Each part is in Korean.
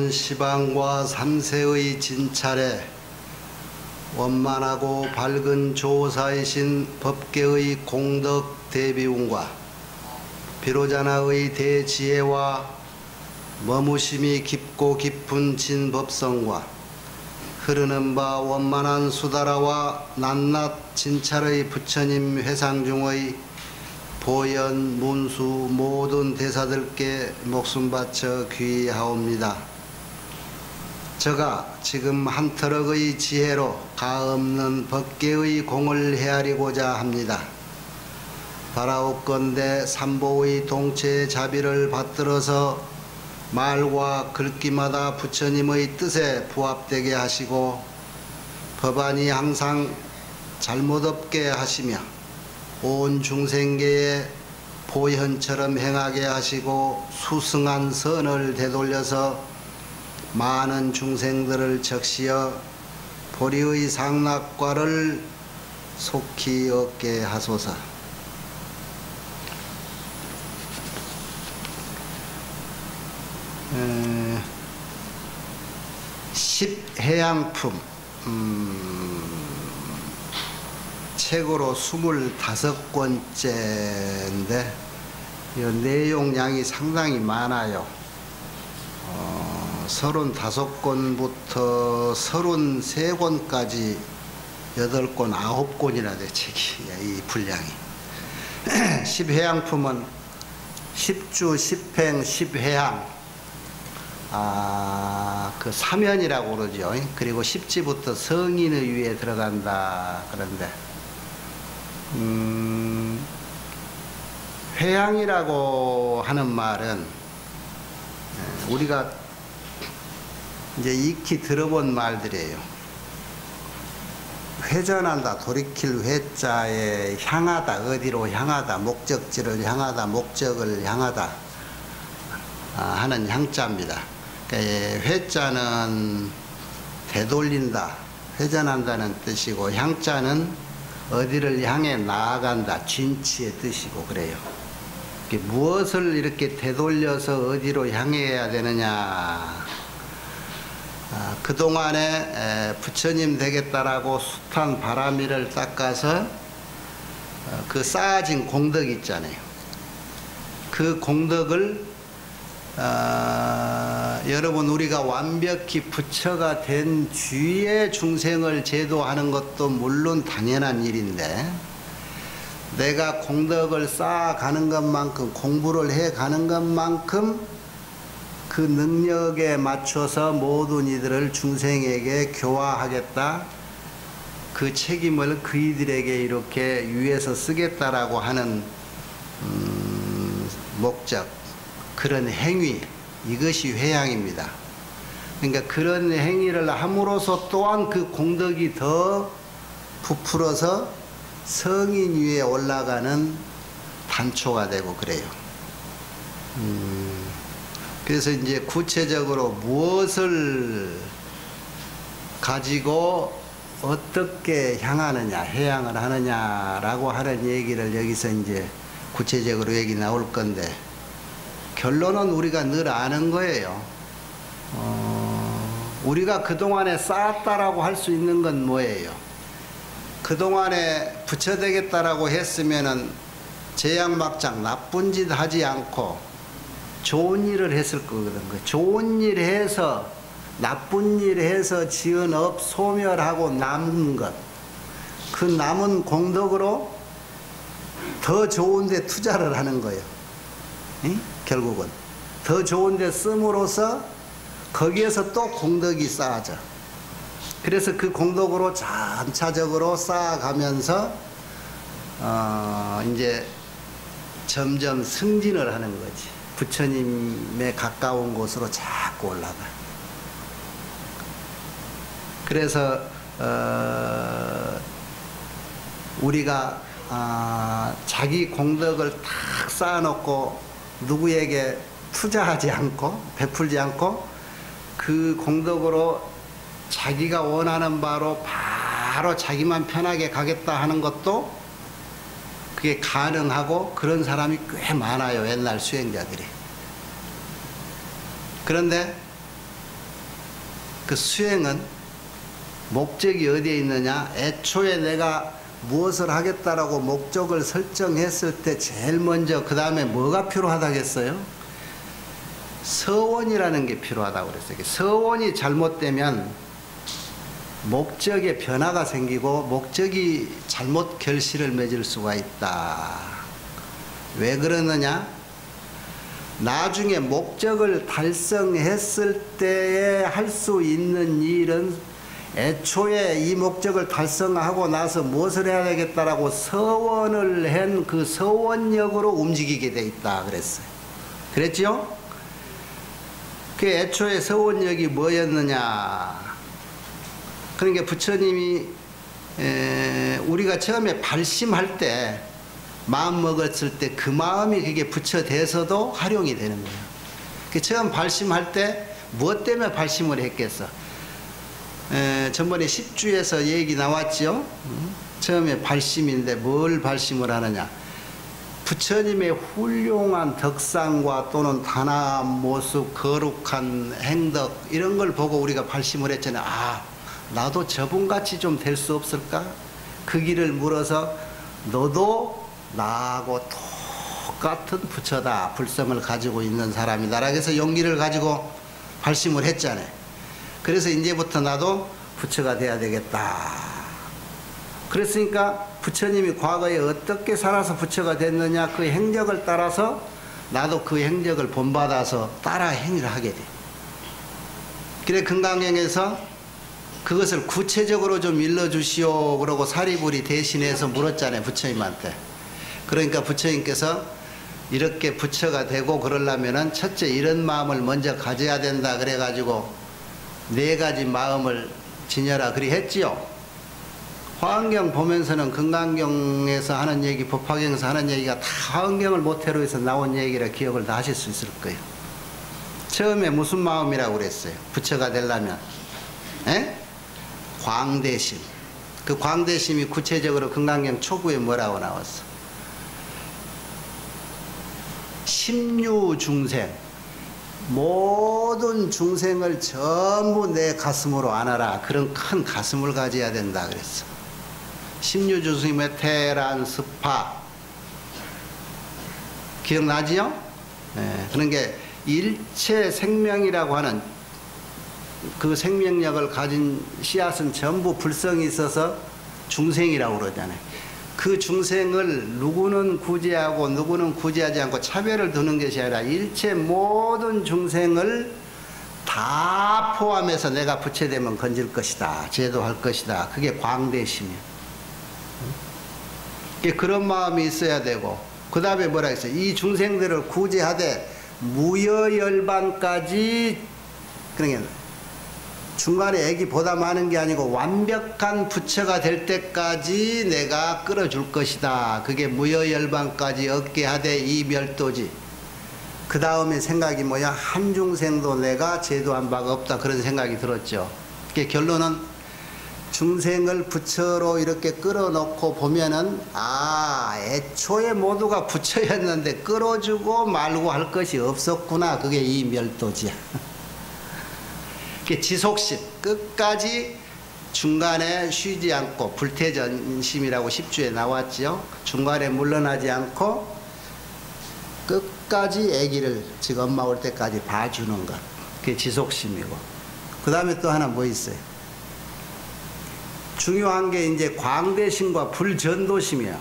온 시방과 삼세의 진찰에 원만하고 밝은 조사이신 법계의 공덕 대비운과 비로자나의 대지혜와 머무심이 깊고 깊은 진법성과 흐르는 바 원만한 수다라와 낱낱 진찰의 부처님 회상 중의 보현, 문수 모든 대사들께 목숨 바쳐 귀하옵니다. 저가 지금 한 터럭의 지혜로 가없는 법계의 공을 헤아리고자 합니다. 바라옵건대 삼보의 동체 자비를 받들어서 말과 글귀마다 부처님의 뜻에 부합되게 하시고 법안이 항상 잘못 없게 하시며 온 중생계에 보현처럼 행하게 하시고 수승한 선을 되돌려서 많은 중생들을 적시어 보리의 상락과를 속히 얻게 하소서. 십해양품 책으로 25권째인데 이 내용량이 상당히 많아요. 35권부터 33권까지 8권, 9권이나 돼 책이 이 분량이. 십해양품은 십주, 십행, 십해양 그 사면이라고 그러죠. 그리고 십지부터 성인의 위에 들어간다. 그런데 회양이라고 하는 말은 우리가 이제 익히 들어본 말들이에요. 회전한다, 돌이킬 회자에 향하다, 어디로 향하다, 목적지를 향하다, 목적을 향하다 하는 향자입니다. 그러니까 회자는 되돌린다, 회전한다는 뜻이고 향자는 어디를 향해 나아간다, 진치의 뜻이고 그래요. 무엇을 이렇게 되돌려서 어디로 향해야 되느냐. 그동안에 부처님 되겠다라고 숱한 바람이를 닦아서 그 쌓아진 공덕이 있잖아요. 그 공덕을 여러분 우리가 완벽히 부처가 된 뒤에 중생을 제도하는 것도 물론 당연한 일인데 내가 공덕을 쌓아가는 것만큼 공부를 해가는 것만큼 그 능력에 맞춰서 모든 이들을 중생에게 교화하겠다. 그 책임을 그이들에게 이렇게 위에서 쓰겠다라고 하는 목적, 그런 행위, 이것이 회양입니다. 그러니까 그런 행위를 함으로써 또한 그 공덕이 더 부풀어서 성인 위에 올라가는 단초가 되고 그래요. 그래서 이제 구체적으로 무엇을 가지고 어떻게 향하느냐, 해양을 하느냐라고 하는 얘기를 여기서 이제 구체적으로 얘기 나올 건데 결론은 우리가 늘 아는 거예요. 우리가 그동안에 쌓았다라고 할 수 있는 건 뭐예요? 그동안에 부처 되겠다라고 했으면은 제약막장 나쁜 짓 하지 않고 좋은 일을 했을 거거든. 좋은 일 해서 나쁜 일 해서 지은 업 소멸하고 남은 것, 그 남은 공덕으로 더 좋은 데 투자를 하는 거예요. 응? 결국은 더 좋은 데 씀으로써 거기에서 또 공덕이 쌓아져. 그래서 그 공덕으로 점차적으로 쌓아가면서 이제 점점 승진을 하는 거지. 부처님에 가까운 곳으로 자꾸 올라가. 그래서 우리가 자기 공덕을 탁 쌓아놓고 누구에게 투자하지 않고 베풀지 않고 그 공덕으로 자기가 원하는 바로 바로 자기만 편하게 가겠다 하는 것도 그게 가능하고 그런 사람이 꽤 많아요. 옛날 수행자들이. 그런데 그 수행은 목적이 어디에 있느냐? 애초에 내가 무엇을 하겠다라고 목적을 설정했을 때 제일 먼저 그 다음에 뭐가 필요하다겠어요? 서원이라는 게 필요하다고 그랬어요. 서원이 잘못되면 목적에 변화가 생기고 목적이 잘못 결실을 맺을 수가 있다. 왜 그러느냐? 나중에 목적을 달성했을 때에 할 수 있는 일은 애초에 이 목적을 달성하고 나서 무엇을 해야 되겠다라고 서원을 한 그 서원력으로 움직이게 돼 있다 그랬어요. 그랬죠? 그 애초에 서원력이 뭐였느냐? 그러니까 부처님이 우리가 처음에 발심할 때 마음 먹었을 때 그 마음이 그게 부처돼서도 활용이 되는 거예요. 그 처음 발심할 때 무엇 때문에 발심을 했겠어? 전번에 10주에서 얘기 나왔죠. 처음에 발심인데 뭘 발심을 하느냐? 부처님의 훌륭한 덕상과 또는 단아한 모습, 거룩한 행덕 이런 걸 보고 우리가 발심을 했잖아요. 아, 나도 저분같이 좀 될 수 없을까? 그 길을 물어서 너도 나하고 똑같은 부처다, 불성을 가지고 있는 사람이다 라고 해서 용기를 가지고 발심을 했잖아요. 그래서 이제부터 나도 부처가 돼야 되겠다. 그랬으니까 부처님이 과거에 어떻게 살아서 부처가 됐느냐, 그 행적을 따라서 나도 그 행적을 본받아서 따라 행위를 하게 돼. 그래 금강경에서 그것을 구체적으로 좀 일러주시오 그러고 사리불이 대신해서 물었잖아요, 부처님한테. 그러니까 부처님께서 이렇게 부처가 되고 그러려면은 첫째 이런 마음을 먼저 가져야 된다 그래가지고 4가지 마음을 지녀라 그리 했지요. 화엄경 보면서는 금강경에서 하는 얘기, 법화경에서 하는 얘기가 다 화엄경을 모태로 해서 나온 얘기라 기억을 다 하실 수 있을 거예요. 처음에 무슨 마음이라고 그랬어요? 부처가 되려면 광대심. 그 광대심이 구체적으로 금강경 초구에 뭐라고 나왔어? 십류중생, 모든 중생을 전부 내 가슴으로 안아라. 그런 큰 가슴을 가져야 된다 그랬어. 십류중생의 태란 스파 기억나지요? 네. 그런 게 일체 생명이라고 하는 그 생명력을 가진 씨앗은 전부 불성이 있어서 중생이라고 그러잖아요. 그 중생을 누구는 구제하고 누구는 구제하지 않고 차별을 두는 것이 아니라 일체 모든 중생을 다 포함해서 내가 부처되면 건질 것이다, 제도할 것이다. 그게 광대심이에요. 그런 마음이 있어야 되고, 그 다음에 뭐라 했어요? 이 중생들을 구제하되 무여열반까지, 그러니까 중간에 액이 보다 많은 게 아니고 완벽한 부처가 될 때까지 내가 끌어줄 것이다. 그게 무여열반까지 얻게 하되 이멸도지. 그 다음에 생각이 뭐야? 한 중생도 내가 제도한 바가 없다. 그런 생각이 들었죠. 그게 결론은 중생을 부처로 이렇게 끌어놓고 보면은 아, 애초에 모두가 부처였는데 끌어주고 말고 할 것이 없었구나. 그게 이멸도지야. 지속심, 끝까지 중간에 쉬지 않고, 불태전심이라고 10주에 나왔죠. 중간에 물러나지 않고 끝까지 아기를, 즉 엄마 올 때까지 봐주는 것, 그게 지속심이고, 그 다음에 또 하나 뭐 있어요? 중요한 게 이제 광대심과 불전도심이야.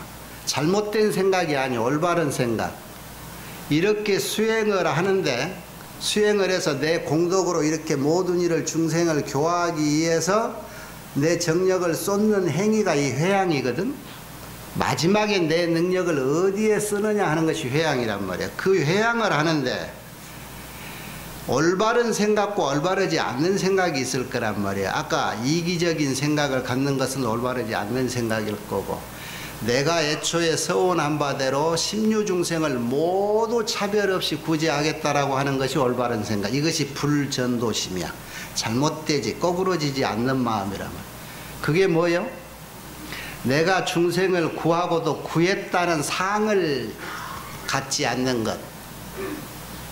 잘못된 생각이 아니고 올바른 생각. 이렇게 수행을 하는데, 수행을 해서 내 공덕으로 이렇게 모든 일을 중생을 교화하기 위해서 내 정력을 쏟는 행위가 이 회양이거든. 마지막에 내 능력을 어디에 쓰느냐 하는 것이 회양이란 말이야. 그 회양을 하는데 올바른 생각과 올바르지 않는 생각이 있을 거란 말이야. 아까 이기적인 생각을 갖는 것은 올바르지 않는 생각일 거고, 내가 애초에 서운한 바대로 십류중생을 모두 차별 없이 구제하겠다라고 하는 것이 올바른 생각. 이것이 불전도심이야. 잘못되지, 거꾸로지지 않는 마음이란 말이야. 그게 뭐예요? 내가 중생을 구하고도 구했다는 상을 갖지 않는 것,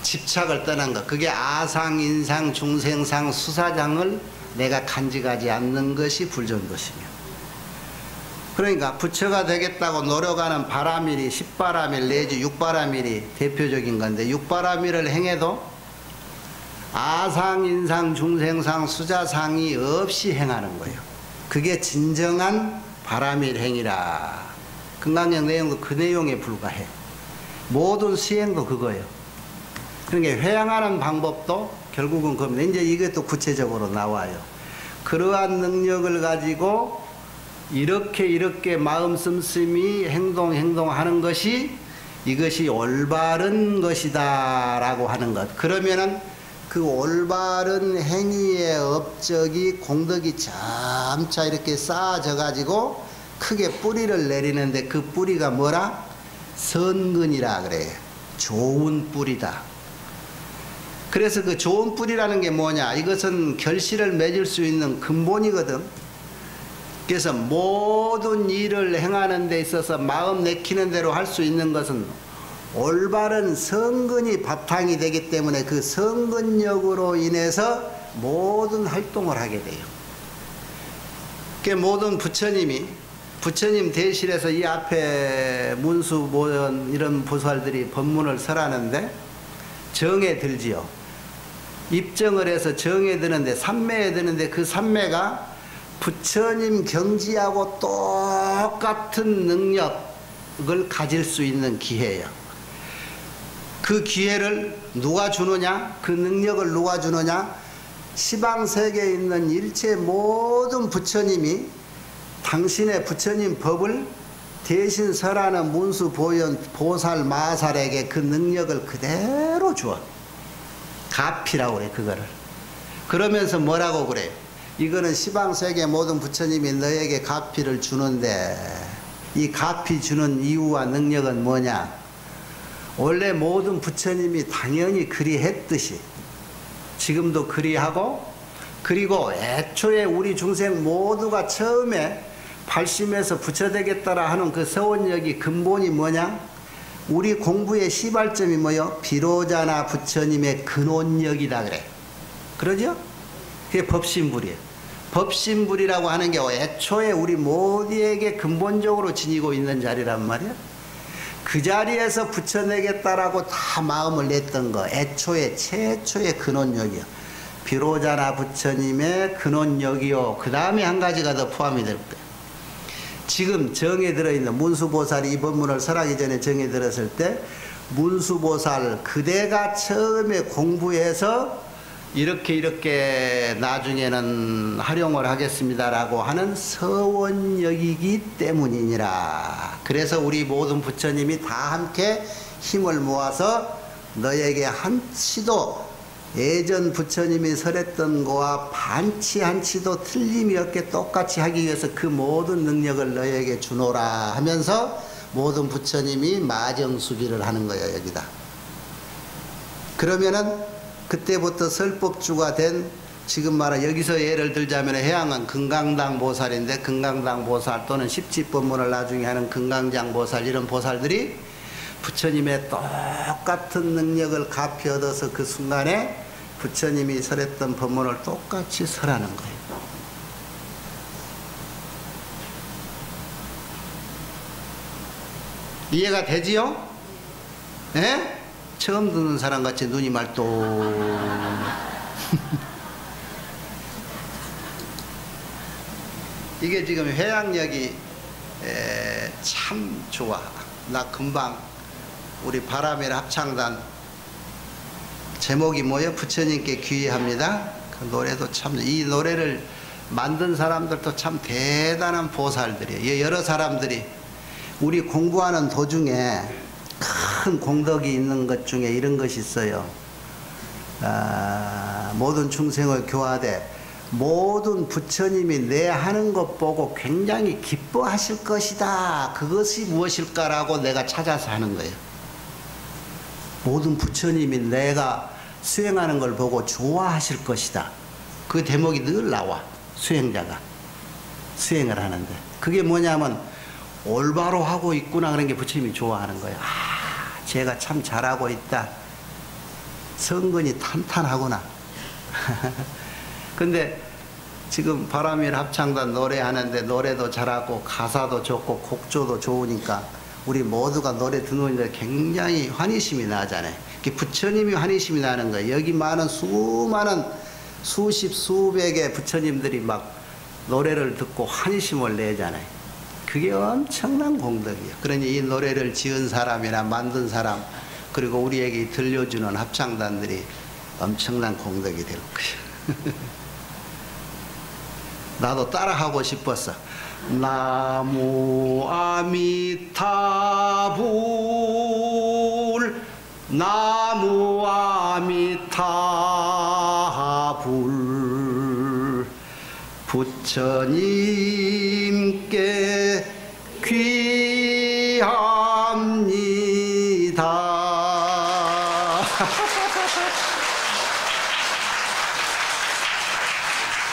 집착을 떠난 것, 그게 아상, 인상, 중생상, 수사장을 내가 간직하지 않는 것이 불전도시며. 그러니까 부처가 되겠다고 노력하는 바라밀이 10바라밀 내지 6바라밀이 대표적인 건데, 6바라밀을 행해도 아상, 인상, 중생상, 수자상이 없이 행하는 거예요. 그게 진정한 바라밀 행위라. 금강경 내용도 그 내용에 불과해. 모든 시행도 그거예요. 그러니까 회양하는 방법도 결국은 겁니다. 이제 이것도 구체적으로 나와요. 그러한 능력을 가지고 이렇게 마음 씀씀이 행동하는 것이 이것이 올바른 것이다 라고 하는 것. 그러면은 그 올바른 행위의 업적이 공덕이 점차 이렇게 쌓아져 가지고 크게 뿌리를 내리는데, 그 뿌리가 뭐라? 선근이라 그래요. 좋은 뿌리다. 그래서 그 좋은 뿌리라는 게 뭐냐? 이것은 결실을 맺을 수 있는 근본이거든. 그래서 모든 일을 행하는 데 있어서 마음 내키는 대로 할 수 있는 것은 올바른 성근이 바탕이 되기 때문에 그 성근력으로 인해서 모든 활동을 하게 돼요. 그 모든 부처님 대실에서 이 앞에 문수, 모연 이런 보살들이 법문을 설하는데 정에 들지요. 입정을 해서 정에 드는데, 삼매에 드는데, 그 삼매가 부처님 경지하고 똑같은 능력을 가질 수 있는 기회예요. 그 기회를 누가 주느냐? 그 능력을 누가 주느냐? 시방세계에 있는 일체 모든 부처님이 당신의 부처님 법을 대신 설하는 문수, 보현, 보살, 마살에게 그 능력을 그대로 주어. 가피라고 그래, 그거를. 그러면서 뭐라고 그래요? 이거는 시방세계 모든 부처님이 너에게 가피를 주는데, 이 가피 주는 이유와 능력은 뭐냐? 원래 모든 부처님이 당연히 그리 했듯이 지금도 그리 하고, 그리고 애초에 우리 중생 모두가 처음에 발심해서 부처 되겠다라 하는 그 서원력이 근본이 뭐냐? 우리 공부의 시발점이 뭐요? 비로자나 부처님의 근원력이다 그래. 그러죠? 그게 법신불이에요. 법신불이라고 하는 게 애초에 우리 모두에게 근본적으로 지니고 있는 자리란 말이야. 그 자리에서 부처내겠다라고 다 마음을 냈던 거, 애초에 최초의 근원력이요. 비로자나 부처님의 근원력이요. 그 다음에 한 가지가 더 포함이 될 거예요. 지금 정에 들어있는 문수보살이 이 법문을 설하기 전에 정에 들었을 때, 문수보살 그대가 처음에 공부해서 이렇게 나중에는 활용을 하겠습니다라고 하는 서원력이기 때문이니라. 그래서 우리 모든 부처님이 다 함께 힘을 모아서 너에게 한치도 예전 부처님이 설했던 거와 반치 한치도 틀림이 없게 똑같이 하기 위해서 그 모든 능력을 너에게 주노라 하면서 모든 부처님이 마정수비를 하는 거예요, 여기다. 그러면은 그때부터 설법주가 된, 지금 말한 여기서 예를 들자면 해양은 금강당 보살인데, 금강당 보살 또는 십지법문을 나중에 하는 금강장 보살, 이런 보살들이 부처님의 똑같은 능력을 갚이 얻어서 그 순간에 부처님이 설했던 법문을 똑같이 설하는 거예요. 이해가 되지요? 네? 처음 듣는 사람 같이 눈이 말똥. 이게 지금 회양력이 참 좋아. 나 금방 우리 바라밀 합창단 제목이 뭐예요? 부처님께 귀의합니다. 그 노래도 참, 이 노래를 만든 사람들도 참 대단한 보살들이에요. 여러 사람들이 우리 공부하는 도중에 큰 공덕이 있는 것 중에 이런 것이 있어요. 모든 중생을 교화되 모든 부처님이 내 하는 것 보고 굉장히 기뻐하실 것이다. 그것이 무엇일까라고 내가 찾아서 하는 거예요. 모든 부처님이 내가 수행하는 걸 보고 좋아하실 것이다. 그 대목이 늘 나와. 수행자가 수행을 하는데 그게 뭐냐면 올바로 하고 있구나, 그런 게 부처님이 좋아하는 거예요. 아, 제가 참 잘하고 있다. 성근이 탄탄하구나. 근데 지금 바람일 합창단 노래하는데 노래도 잘하고 가사도 좋고 곡조도 좋으니까 우리 모두가 노래 듣는데 굉장히 환희심이 나잖아요. 부처님이 환희심이 나는 거예요. 여기 많은 수많은 수십 수백의 부처님들이 막 노래를 듣고 환희심을 내잖아요. 그게 엄청난 공덕이에요. 그러니 이 노래를 지은 사람이나 만든 사람 그리고 우리에게 들려주는 합창단들이 엄청난 공덕이 될 거예요. 나도 따라하고 싶었어. 나무 아미타불 나무 아미타불 부처님께 귀합니다.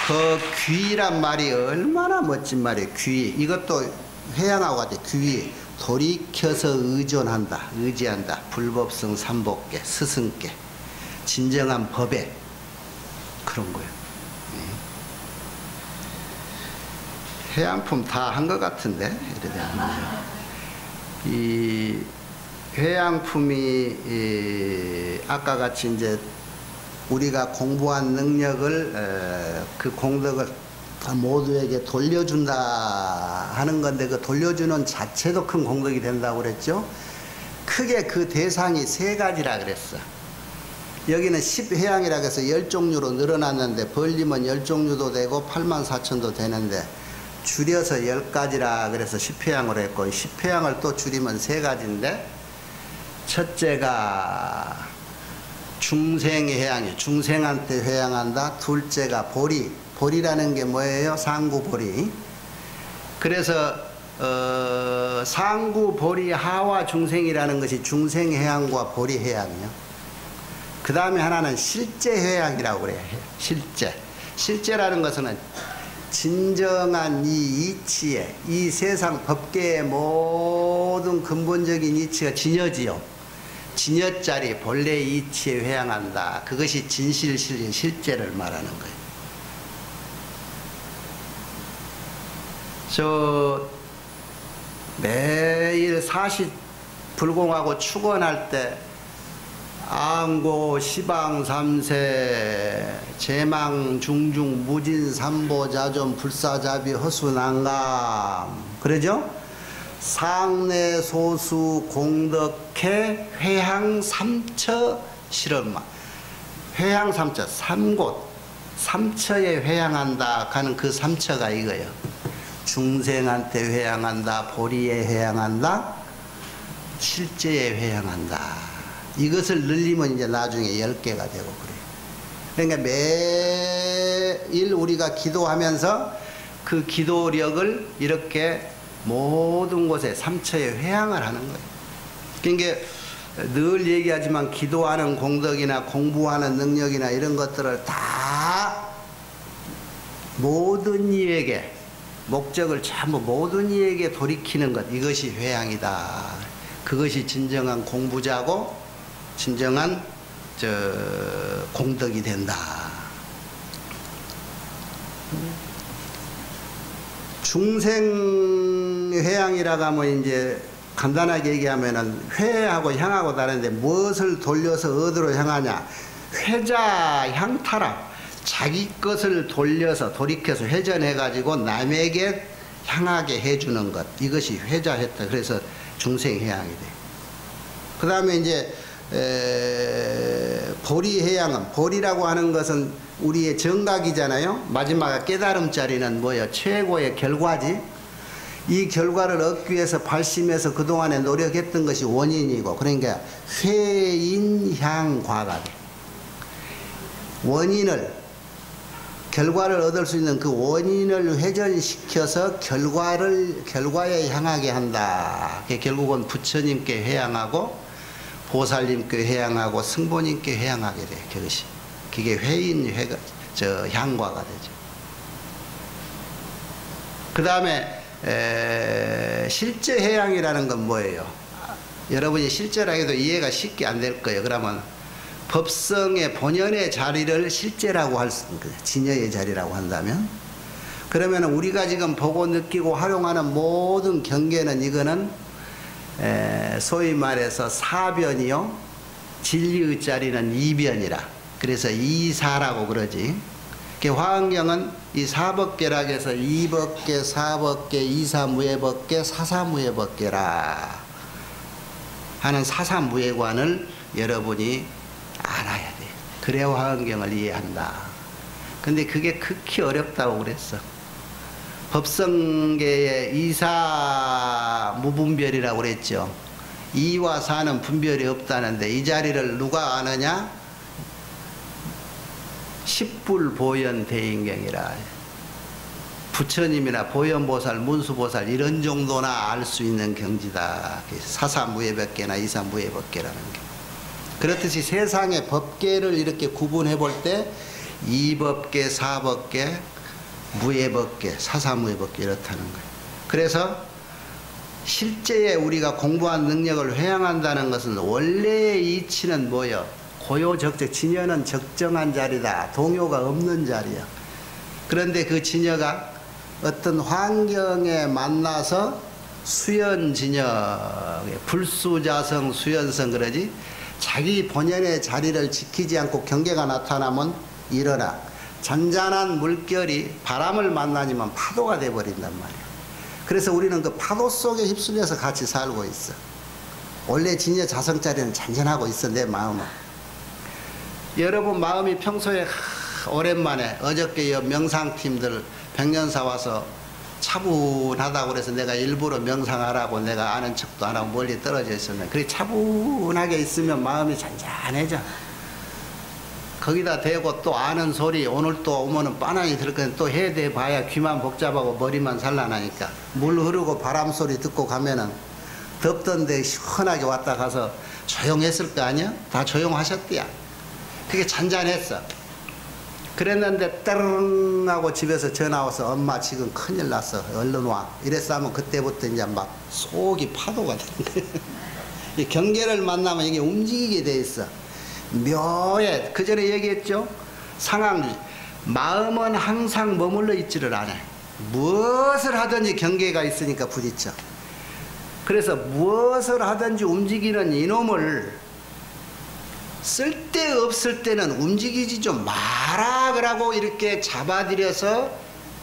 그 귀란 말이 얼마나 멋진 말이에요. 귀. 이것도 회양하고 같아. 귀. 돌이켜서 의존한다. 의지한다. 불법성 삼복계, 스승께. 진정한 법에. 그런 거예요. 회양품 다 한 것 같은데. 이 회양품이 아까 같이 이제 우리가 공부한 능력을 그 공덕을 모두에게 돌려준다 하는 건데 그 돌려주는 자체도 큰 공덕이 된다고 그랬죠. 크게 그 대상이 세 가지라 그랬어. 여기는 10회양이라고 해서 10종류로 늘어났는데 벌리면 10종류도 되고 84,000도 되는데 줄여서 10가지라 그래서 10회양으로 했고 10회양을 또 줄이면 세 가지인데 첫째가 중생회양이에요. 중생한테 회양한다. 둘째가 보리. 보리라는 게 뭐예요? 상구보리. 그래서 상구보리 하와 중생이라는 것이 중생회양과 보리회양이요. 그 다음에 하나는 실제회양이라고 그래요. 실제. 실제라는 것은 진정한 이 이치에 이 세상 법계의 모든 근본적인 이치가 진여지요. 진여짜리 본래 이치에 회양한다. 그것이 진실실린 실제를 말하는 거예요. 저 매일 사시 불공하고 축원할 때 앙고 시방 삼세 제망 중중 무진 삼보 자존 불사자비 허수난감 그러죠? 상내 소수 공덕해 회향 삼처 실험마 회향 삼처 삼곳 삼처에 회향한다 하는 그 삼처가 이거예요. 중생한테 회향한다, 보리에 회향한다, 실제에 회향한다. 이것을 늘리면 이제 나중에 10개가 되고 그래요. 그러니까 매일 우리가 기도하면서 그 기도력을 이렇게 모든 곳에 삼처에 회향을 하는 거예요. 그러니까 늘 얘기하지만 기도하는 공덕이나 공부하는 능력이나 이런 것들을 다 모든 이에게 목적을 전부 모든 이에게 돌이키는 것 이것이 회향이다. 그것이 진정한 공부자고 진정한 공덕이 된다. 중생회양이라고 하면 이제 간단하게 얘기하면은 회하고 향하고 다른데 무엇을 돌려서 어디로 향하냐? 회자 향타락. 자기 것을 돌려서 돌이켜서 회전해 가지고 남에게 향하게 해주는 것 이것이 회자했다. 그래서 중생회양이 돼. 그 다음에 이제 보리회양은 보리라고 하는 것은 우리의 정각이잖아요. 마지막 깨달음 자리는 뭐예요? 최고의 결과지. 이 결과를 얻기 위해서 발심해서 그동안에 노력했던 것이 원인이고 그러니까 회인향과가 돼. 원인을 결과를 얻을 수 있는 그 원인을 회전시켜서 결과에 향하게 한다. 결국은 부처님께 회양하고 보살님께 회양하고 승보님께 회양하게 돼. 그것이 그게 향과가 되죠. 그 다음에 실제 회양이라는 건 뭐예요? 여러분이 실제라 해도 이해가 쉽게 안 될 거예요. 그러면 법성의 본연의 자리를 실제라고 할 수 있는 거예요. 진여의 자리라고 한다면 그러면 우리가 지금 보고 느끼고 활용하는 모든 경계는 이거는 소위 말해서 사변이요, 진리의 자리는 이변이라. 그래서 이사라고 그러지. 화엄경은 이 사법계락에서 이법계, 사법계, 이사무예법계, 사사무예법계라 하는 사사무예관을 여러분이 알아야 돼. 그래야 화엄경을 이해한다. 근데 그게 극히 어렵다고 그랬어. 법성계의 이사무분별이라고 그랬죠. 이와 사는 분별이 없다는데 이 자리를 누가 아느냐? 십불보현대인경이라. 부처님이나 보현보살, 문수보살 이런 정도나 알 수 있는 경지다. 사사무예법계나 이사무예법계라는 게. 그렇듯이 세상의 법계를 이렇게 구분해 볼 때 이법계, 사법계, 무예법계, 사사무예법계 이렇다는 거예요. 그래서 실제에 우리가 공부한 능력을 회양한다는 것은 원래의 이치는 뭐예요? 고요적적, 진여는 적정한 자리다. 동요가 없는 자리야. 그런데 그 진여가 어떤 환경에 만나서 수연진여, 불수자성, 수연성 그러지? 자기 본연의 자리를 지키지 않고 경계가 나타나면 일어나. 잔잔한 물결이 바람을 만나지만 파도가 돼버린단 말이야. 그래서 우리는 그 파도 속에 휩쓸려서 같이 살고 있어. 원래 진여 자성자리는 잔잔하고 있어, 내 마음은. 여러분 마음이 평소에 오랜만에 어저께 명상팀들 백년사 와서 차분하다고 그래서 내가 일부러 명상하라고 내가 아는 척도 안 하고 멀리 떨어져 있었는데, 그렇게 차분하게 있으면 마음이 잔잔해져. 거기다 대고 또 아는 소리, 오늘 또 오면은 빤하게 들을 건데 또 해대 봐야 귀만 복잡하고 머리만 산란하니까 물 흐르고 바람 소리 듣고 가면은 덥던데 시원하게 왔다 가서 조용했을 거 아니야? 다 조용하셨대야. 그게 잔잔했어. 그랬는데 따릉 하고 집에서 전화 와서 엄마 지금 큰일 났어, 얼른 와. 이랬어 하면 그때부터 이제 막 속이 파도가 되는 거야. 이 경계를 만나면 이게 움직이게 돼 있어. 묘해. 그 전에 얘기했죠? 상황, 마음은 항상 머물러 있지를 않아. 무엇을 하든지 경계가 있으니까 부딪혀. 그래서 무엇을 하든지 움직이는 이놈을 쓸데없을 때는 움직이지 좀 마라 그러고 이렇게 잡아들여서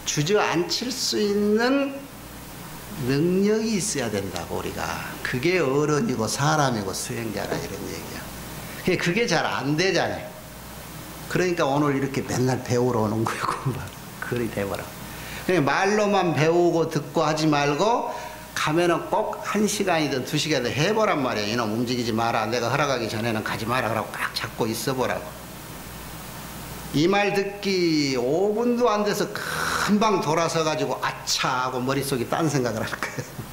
주저앉힐 수 있는 능력이 있어야 된다고. 우리가 그게 어른이고 사람이고 수행자라 이런 얘기야. 그게 잘 안 되잖아요. 그러니까 오늘 이렇게 맨날 배우러 오는 거고 그리 돼버려. 말로만 배우고 듣고 하지 말고 가면은 꼭 1시간이든 2시간이든 해보란 말이야. 이놈 움직이지 마라. 내가 허락하기 전에는 가지 마라 그러고 꽉 잡고 있어 보라고. 이 말 듣기 5분도 안 돼서 금방 돌아서 가지고 아차 하고 머릿속이 딴 생각을 할 거예요.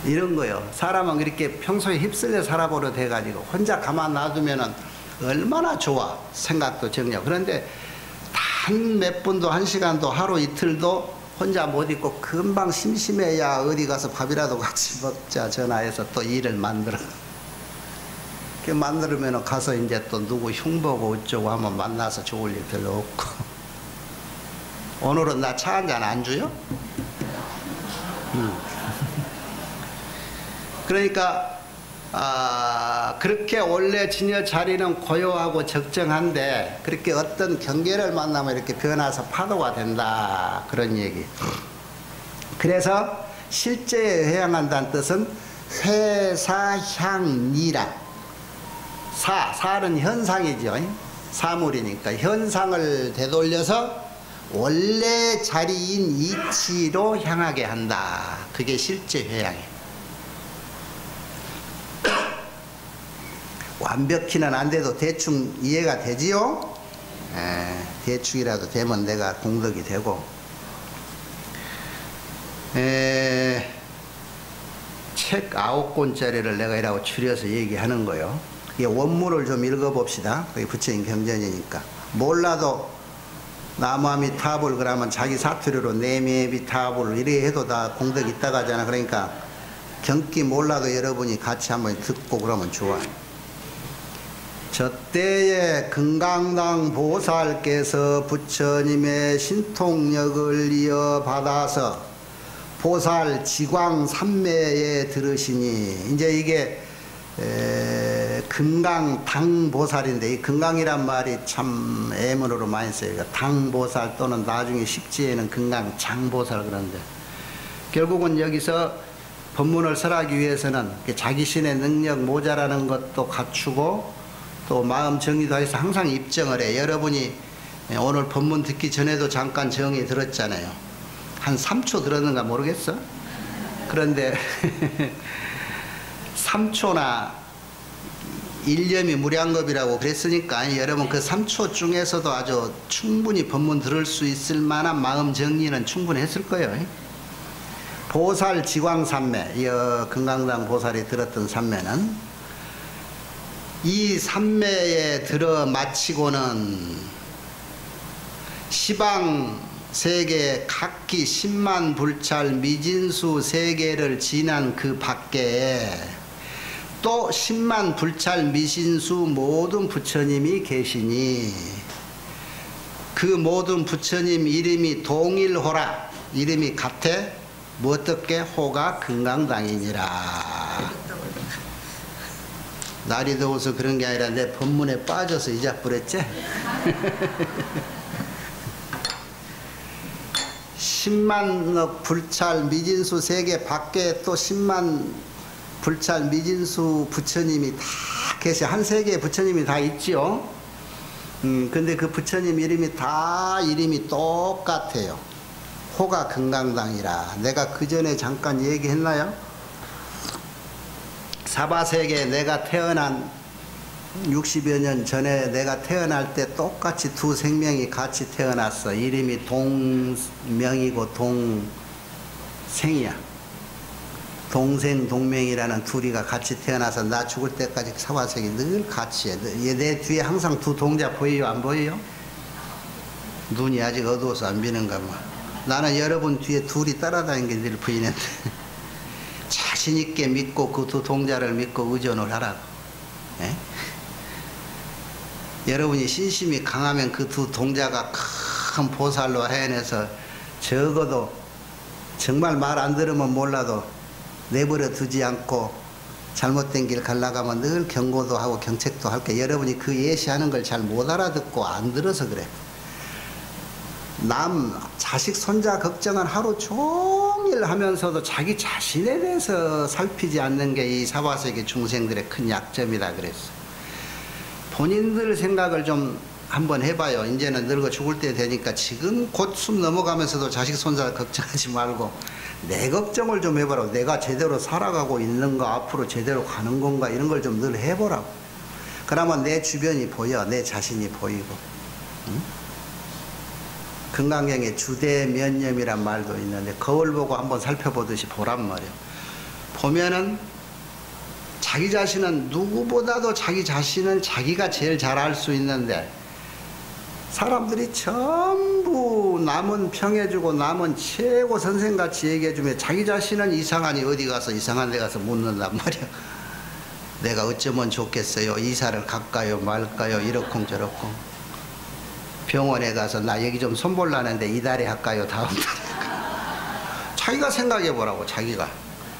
이런 거요. 사람은 이렇게 평소에 휩쓸려 살아보려 돼가지고 혼자 가만 놔두면은 얼마나 좋아. 생각도 정력. 그런데 단 몇 분도 1시간도 하루 이틀도 혼자 못 있고 금방 심심해야 어디 가서 밥이라도 같이 먹자 전화해서 또 일을 만들어. 그 만들면 가서 이제 또 누구 흉보고 어쩌고 하면 만나서 좋을 일 별로 없고. 오늘은 나 차 한잔 안 주요? 그러니까 그렇게 원래 진여 자리는 고요하고 적정한데 그렇게 어떤 경계를 만나면 이렇게 변화서 파도가 된다, 그런 얘기. 그래서 실제에 회양한다는 뜻은 회사향리라. 사는 현상이죠. 사물이니까 현상을 되돌려서 원래 자리인 이치로 향하게 한다. 그게 실제 회양이에요. 완벽히는 안 돼도 대충 이해가 되지요? 대충이라도 되면 내가 공덕이 되고. 책 9권짜리를 내가 이라고 추려서 얘기하는 거요. 이 원문을 좀 읽어봅시다. 그게 부처님 경전이니까. 몰라도 나무아미타불 그러면 자기 사투리로 내미비타불 이래 해도 다 공덕이 있다고 하잖아. 그러니까 경기 몰라도 여러분이 같이 한번 듣고 그러면 좋아. 저때에 금강당 보살께서 부처님의 신통력을 이어받아서 보살 지광 삼매에 들으시니, 이제 이게 금강당 보살인데, 이 금강이란 말이 참 애문으로 많이 써요. 당 보살 또는 나중에 십지에는 금강장 보살 그러는데, 결국은 여기서 법문을 설하기 위해서는 자기 신의 능력 모자라는 것도 갖추고 또 마음 정리도 해서 항상 입정을 해. 여러분이 오늘 법문 듣기 전에도 잠깐 정의 들었잖아요. 한 3초 들었는가 모르겠어. 그런데 3초나 일념이 무량겁이라고 그랬으니까 여러분 그 3초 중에서도 아주 충분히 법문 들을 수 있을 만한 마음 정리는 충분히 했을 거예요. 보살 지광삼매, 이 금강당 보살이 들었던 삼매는 이 삼매에 들어 마치고는 시방 세계 각기 10만 불찰 미진수 세계를 지난 그 밖에 또 10만 불찰 미진수 모든 부처님이 계시니, 그 모든 부처님 이름이 동일호라, 이름이 같아. 뭐 어떻게? 호가 금강당이니라. 날이 더워서 그런 게 아니라 내 법문에 빠져서 이자뿌렸지? 10만 불찰 미진수 세계 밖에 또 10만 불찰 미진수 부처님이 다 계셔. 한 세계에 부처님이 다 있지요. 근데 그 부처님 이름이 다 이름이 똑같아요. 호가 금강당이라. 내가 그 전에 잠깐 얘기했나요? 사바세계에 내가 태어난 60여 년 전에 내가 태어날 때 똑같이 두 생명이 같이 태어났어. 이름이 동명이고 동생이야. 동생 동명이라는 둘이가 같이 태어나서 나 죽을 때까지 사바세계 늘 같이 해. 내 뒤에 항상 두 동자 보여요? 안 보여요? 눈이 아직 어두워서 안 비는가 봐. 나는 여러분 뒤에 둘이 따라다니는 게 늘 보이는데 자신 있게 믿고 그 두 동자를 믿고 의존을 하라고. 예? 여러분이 신심이 강하면 그 두 동자가 큰 보살로 해내서 적어도 정말 말 안 들으면 몰라도 내버려 두지 않고 잘못된 길 갈라가면 늘 경고도 하고 경책도 할게. 여러분이 그 예시하는 걸 잘 못 알아듣고 안 들어서 그래. 남 자식 손자 걱정은 하루 종일 하면서도 자기 자신에 대해서 살피지 않는 게 이 사바세계 중생들의 큰 약점이다 그랬어. 본인들 생각을 좀 한번 해봐요. 이제는 늙어 죽을 때 되니까 지금 곧 숨 넘어가면서도 자식 손자 걱정하지 말고 내 걱정을 좀 해보라고. 내가 제대로 살아가고 있는가, 앞으로 제대로 가는 건가, 이런 걸 좀 늘 해보라고. 그러면 내 주변이 보여. 내 자신이 보이고. 응? 금강경에 주대면념이란 말도 있는데 거울 보고 한번 살펴보듯이 보란 말이에요. 보면은 자기 자신은 누구보다도 자기 자신은 자기가 제일 잘 알 수 있는데 사람들이 전부 남은 평해주고 남은 최고 선생같이 얘기해주면 자기 자신은 이상하니 어디 가서 이상한 데 가서 묻는단 말이야. 내가 어쩌면 좋겠어요. 이사를 갈까요 말까요 이렇쿵 저렇쿵. 병원에 가서 나 여기 좀 손볼라는데 이달에 할까요 다음 달에 할까요. 자기가 생각해 보라고. 자기가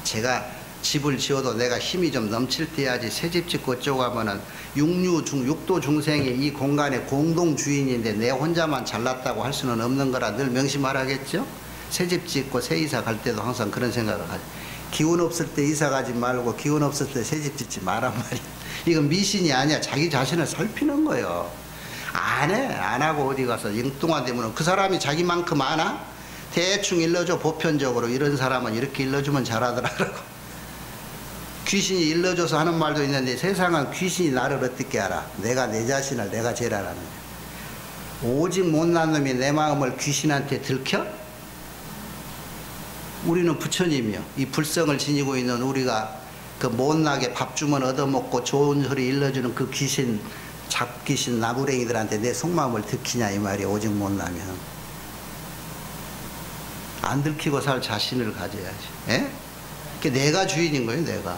제가 집을 지어도 내가 힘이 좀 넘칠 때 해야지. 새 집 짓고 어쩌고 하면은 육도 중생이 이 공간의 공동 주인인데 내 혼자만 잘났다고 할 수는 없는 거라 늘 명심하라겠죠. 새 집 짓고 새 이사 갈 때도 항상 그런 생각을 하지. 기운 없을 때 이사 가지 말고 기운 없을 때 새 집 짓지 마란 말이야. 이건 미신이 아니야. 자기 자신을 살피는 거예요. 안 해. 안 하고 어디 가서 엉뚱한 데면 그 사람이 자기만큼 아나? 대충 일러줘. 보편적으로 이런 사람은 이렇게 일러주면 잘하더라고. 귀신이 일러줘서 하는 말도 있는데 세상은 귀신이 나를 어떻게 알아? 내가 내 자신을 내가 제일 알아는 거야. 오직 못난 놈이 내 마음을 귀신한테 들켜? 우리는 부처님이요. 이 불성을 지니고 있는 우리가 그 못나게 밥 주면 얻어먹고 좋은 소리 일러주는 그 귀신, 잡귀신 나부랭이들한테 내 속마음을 들키냐 이 말이야. 오직 못나면. 안 들키고 살 자신을 가져야지. 예? 내가 주인인 거예요. 내가.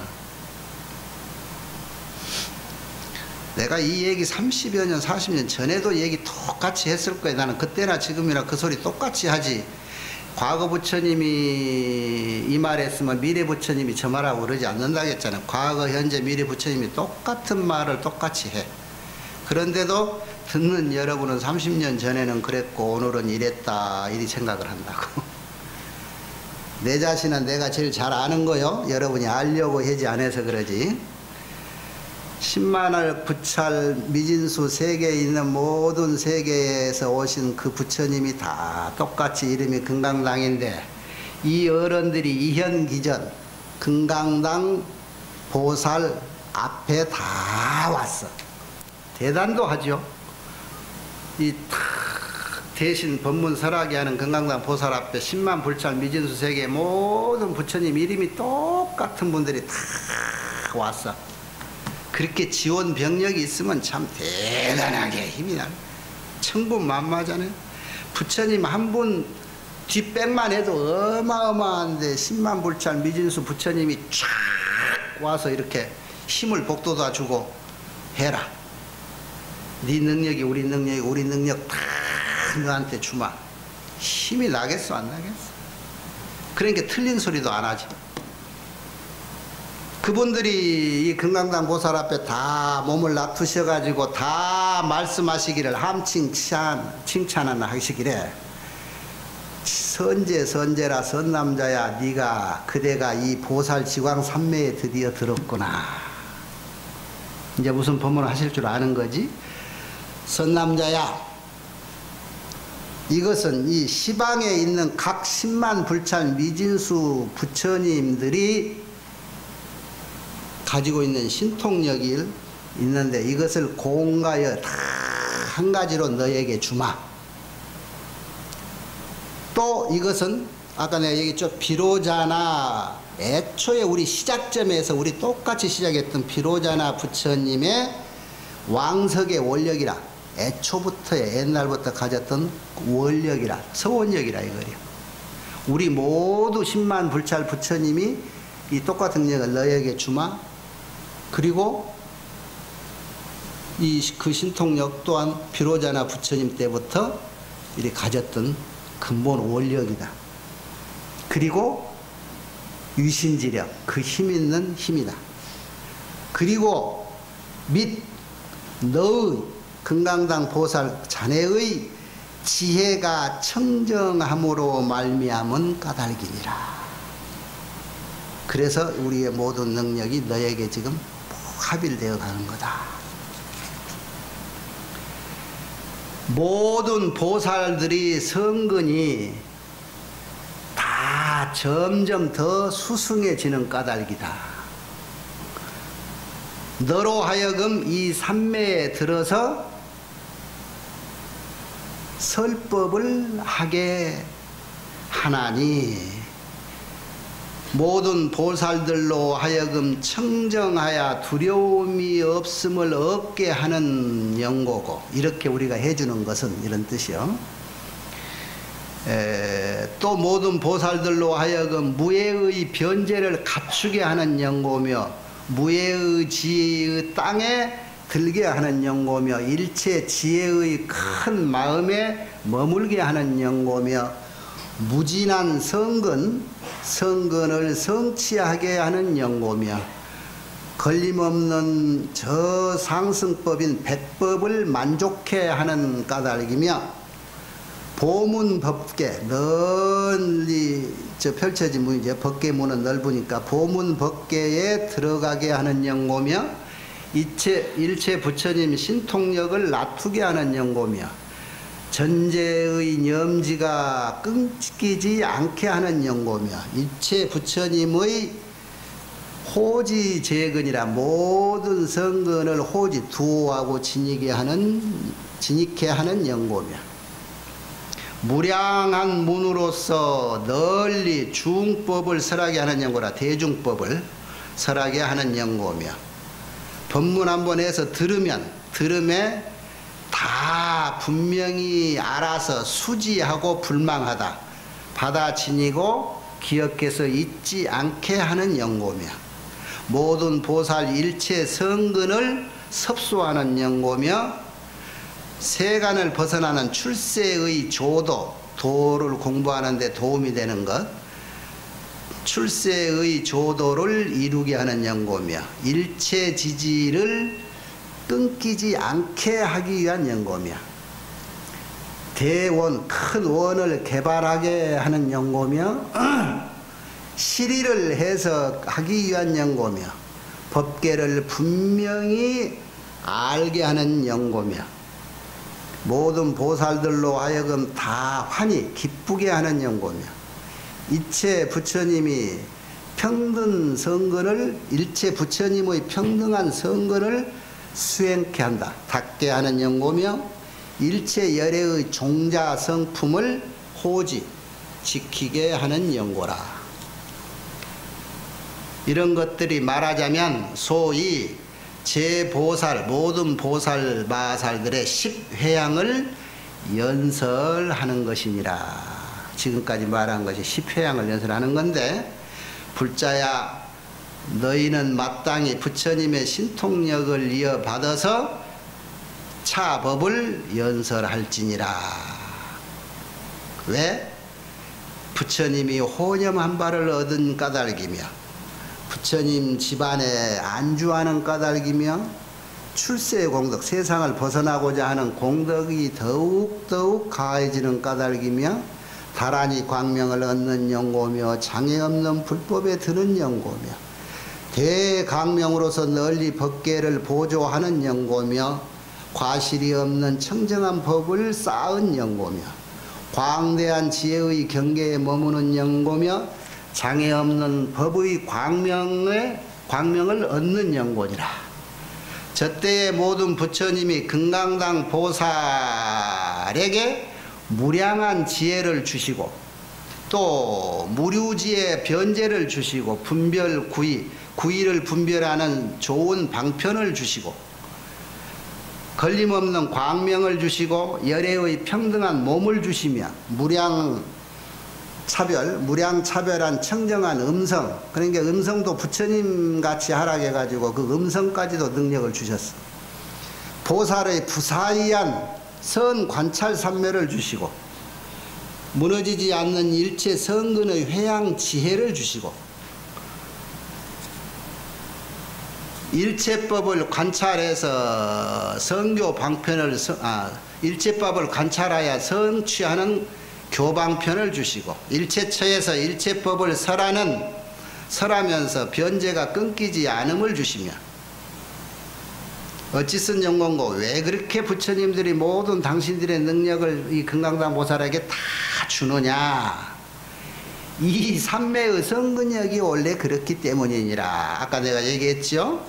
내가 이 얘기 30여 년 40년 전에도 얘기 똑같이 했을 거야. 나는 그때나 지금이나 그 소리 똑같이 하지. 과거 부처님이 이 말 했으면 미래 부처님이 저 말하고 그러지 않는다겠잖아. 과거 현재 미래 부처님이 똑같은 말을 똑같이 해. 그런데도 듣는 여러분은 30년 전에는 그랬고 오늘은 이랬다 이리 생각을 한다고. 내 자신은 내가 제일 잘 아는 거요. 여러분이 알려고 하지 않아서 그러지. 10만월 부찰 미진수 세계에 있는 모든 세계에서 오신 그 부처님이 다 똑같이 이름이 금강당인데 이 어른들이 이현기전 금강당 보살 앞에 다 왔어. 대단도 하죠. 이 대신 법문설하게 하는 금강당 보살 앞에 10만 불찰 미진수 세계 모든 부처님 이름이 똑같은 분들이 다 왔어. 그렇게 지원 병력이 있으면 참 대단하게 힘이 나요. 천군만마잖아요. 부처님 한 분 뒷백만 해도 어마어마한데 10만 불찰 미진수 부처님이 쫙 와서 이렇게 힘을 복돋아 주고 해라. 네 능력이 우리 능력이 우리 능력 다 너한테 주마. 힘이 나겠어 안 나겠어? 그러니까 틀린 소리도 안 하지. 그분들이 이 금강당 보살 앞에 다 몸을 놔두셔가지고 다 말씀하시기를 칭찬을 하시기래. 선제라 선남자야 네가 그대가 이 보살 지광 삼매에 드디어 들었구나. 이제 무슨 법문을 하실 줄 아는 거지. 선남자야 이것은 이 시방에 있는 각 10만 불찰 미진수 부처님들이 가지고 있는 신통력이 있는데 이것을 공가여 다 한 가지로 너에게 주마. 또 이것은 아까 내가 얘기했죠. 비로자나 애초에 우리 시작점에서 우리 똑같이 시작했던 비로자나 부처님의 왕석의 원력이라 애초부터의 옛날부터 가졌던 원력이라 서원력이라 이거예요. 우리 모두 10만 불찰 부처님이 이 똑같은 능력을 너에게 주마. 그리고 그 신통력 또한 비로자나 부처님 때부터 이렇게 가졌던 근본 원력이다. 그리고 유신지력 그 힘 있는 힘이다. 그리고 및 너의 금강당 보살 자네의 지혜가 청정함으로 말미암은 까닭이니라. 그래서 우리의 모든 능력이 너에게 지금 합일되어 가는 거다. 모든 보살들이 성근이 다 점점 더 수승해지는 까닭이다. 너로 하여금 이 삼매에 들어서 설법을 하게 하나니 모든 보살들로 하여금 청정하여 두려움이 없음을 얻게 하는 연고고 이렇게 우리가 해주는 것은 이런 뜻이요. 또 모든 보살들로 하여금 무예의 변제를 갖추게 하는 연고며 무예의 지혜의 땅에 들게 하는 연고며 일체 지혜의 큰 마음에 머물게 하는 연고며 무진한 성근을 성취하게 하는 연고며 걸림없는 저 상승법인 백법을 만족해 하는 까닭이며 보문법계 널리 펼쳐진 문이죠. 법계문은 넓으니까 보문법계에 들어가게 하는 연고며 일체 부처님 신통력을 낮추게 하는 연고며 전제의 염지가 끊기지 않게 하는 연고며 일체 부처님의 호지재근이라 모든 성근을 호지 두호하고 지니게 하는 연고며 무량한 문으로서 널리 중법을 설하게 하는 연고라 대중법을 설하게 하는 연고며 법문 한번 해서 들음에 다 분명히 알아서 수지하고 불망하다 받아 지니고 기억해서 잊지 않게 하는 연고며 모든 보살 일체 성근을 섭수하는 연고며 세간을 벗어나는 출세의 조도, 도를 공부하는 데 도움이 되는 것, 출세의 조도를 이루게 하는 연고며 일체 지지를 끊기지 않게 하기 위한 연고며 대원, 큰 원을 개발하게 하는 연고며 실의를 해석하기 위한 연고며 법계를 분명히 알게 하는 연고며 모든 보살들로 하여금 다 환히 기쁘게 하는 연고며 일체 부처님의 평등 성근을 일체 부처님의 평등한 성근을 수행케 한다. 닦게 하는 연고며 일체 열애의 종자 성품을 호지 지키게 하는 연고라. 이런 것들이 말하자면 소위 제보살 모든 보살 마살들의 10회양을 연설하는 것이니라. 지금까지 말한 것이 10회양을 연설하는 건데 불자야 너희는 마땅히 부처님의 신통력을 이어받아서 차법을 연설할지니라. 왜? 부처님이 호념 한 발을 얻은 까닭이며 부처님 집안에 안주하는 까닭이며 출세의 공덕, 세상을 벗어나고자 하는 공덕이 더욱더욱 가해지는 까닭이며 다란히 광명을 얻는 연고며 장애 없는 불법에 드는 연고며 대강명으로서 널리 법계를 보조하는 연고며 과실이 없는 청정한 법을 쌓은 연고며 광대한 지혜의 경계에 머무는 연고며 장애 없는 법의 광명을 얻는 연고니라. 저때의 모든 부처님이 금강당 보살에게 무량한 지혜를 주시고 또 무류지의 변제를 주시고 분별 구의를 분별하는 좋은 방편을 주시고 걸림없는 광명을 주시고 열애의 평등한 몸을 주시며 무량차별한 청정한 음성, 그러니까 음성도 부처님같이 하락해가지고 그 음성까지도 능력을 주셨어. 보살의 부사이한 선 관찰 삼매를 주시고 무너지지 않는 일체 성근의 회양 지혜를 주시고 일체법을 관찰해서 성교 방편을 일체법을 관찰하여 성취하는 교방편을 주시고 일체처에서 일체법을 설하면서 변제가 끊기지 않음을 주시며 어찌쓴 연고인고 왜 그렇게 부처님들이 모든 당신들의 능력을 이 금강당 보살에게 다 주느냐. 이 삼매의 성근력이 원래 그렇기 때문이니라. 아까 내가 얘기했죠.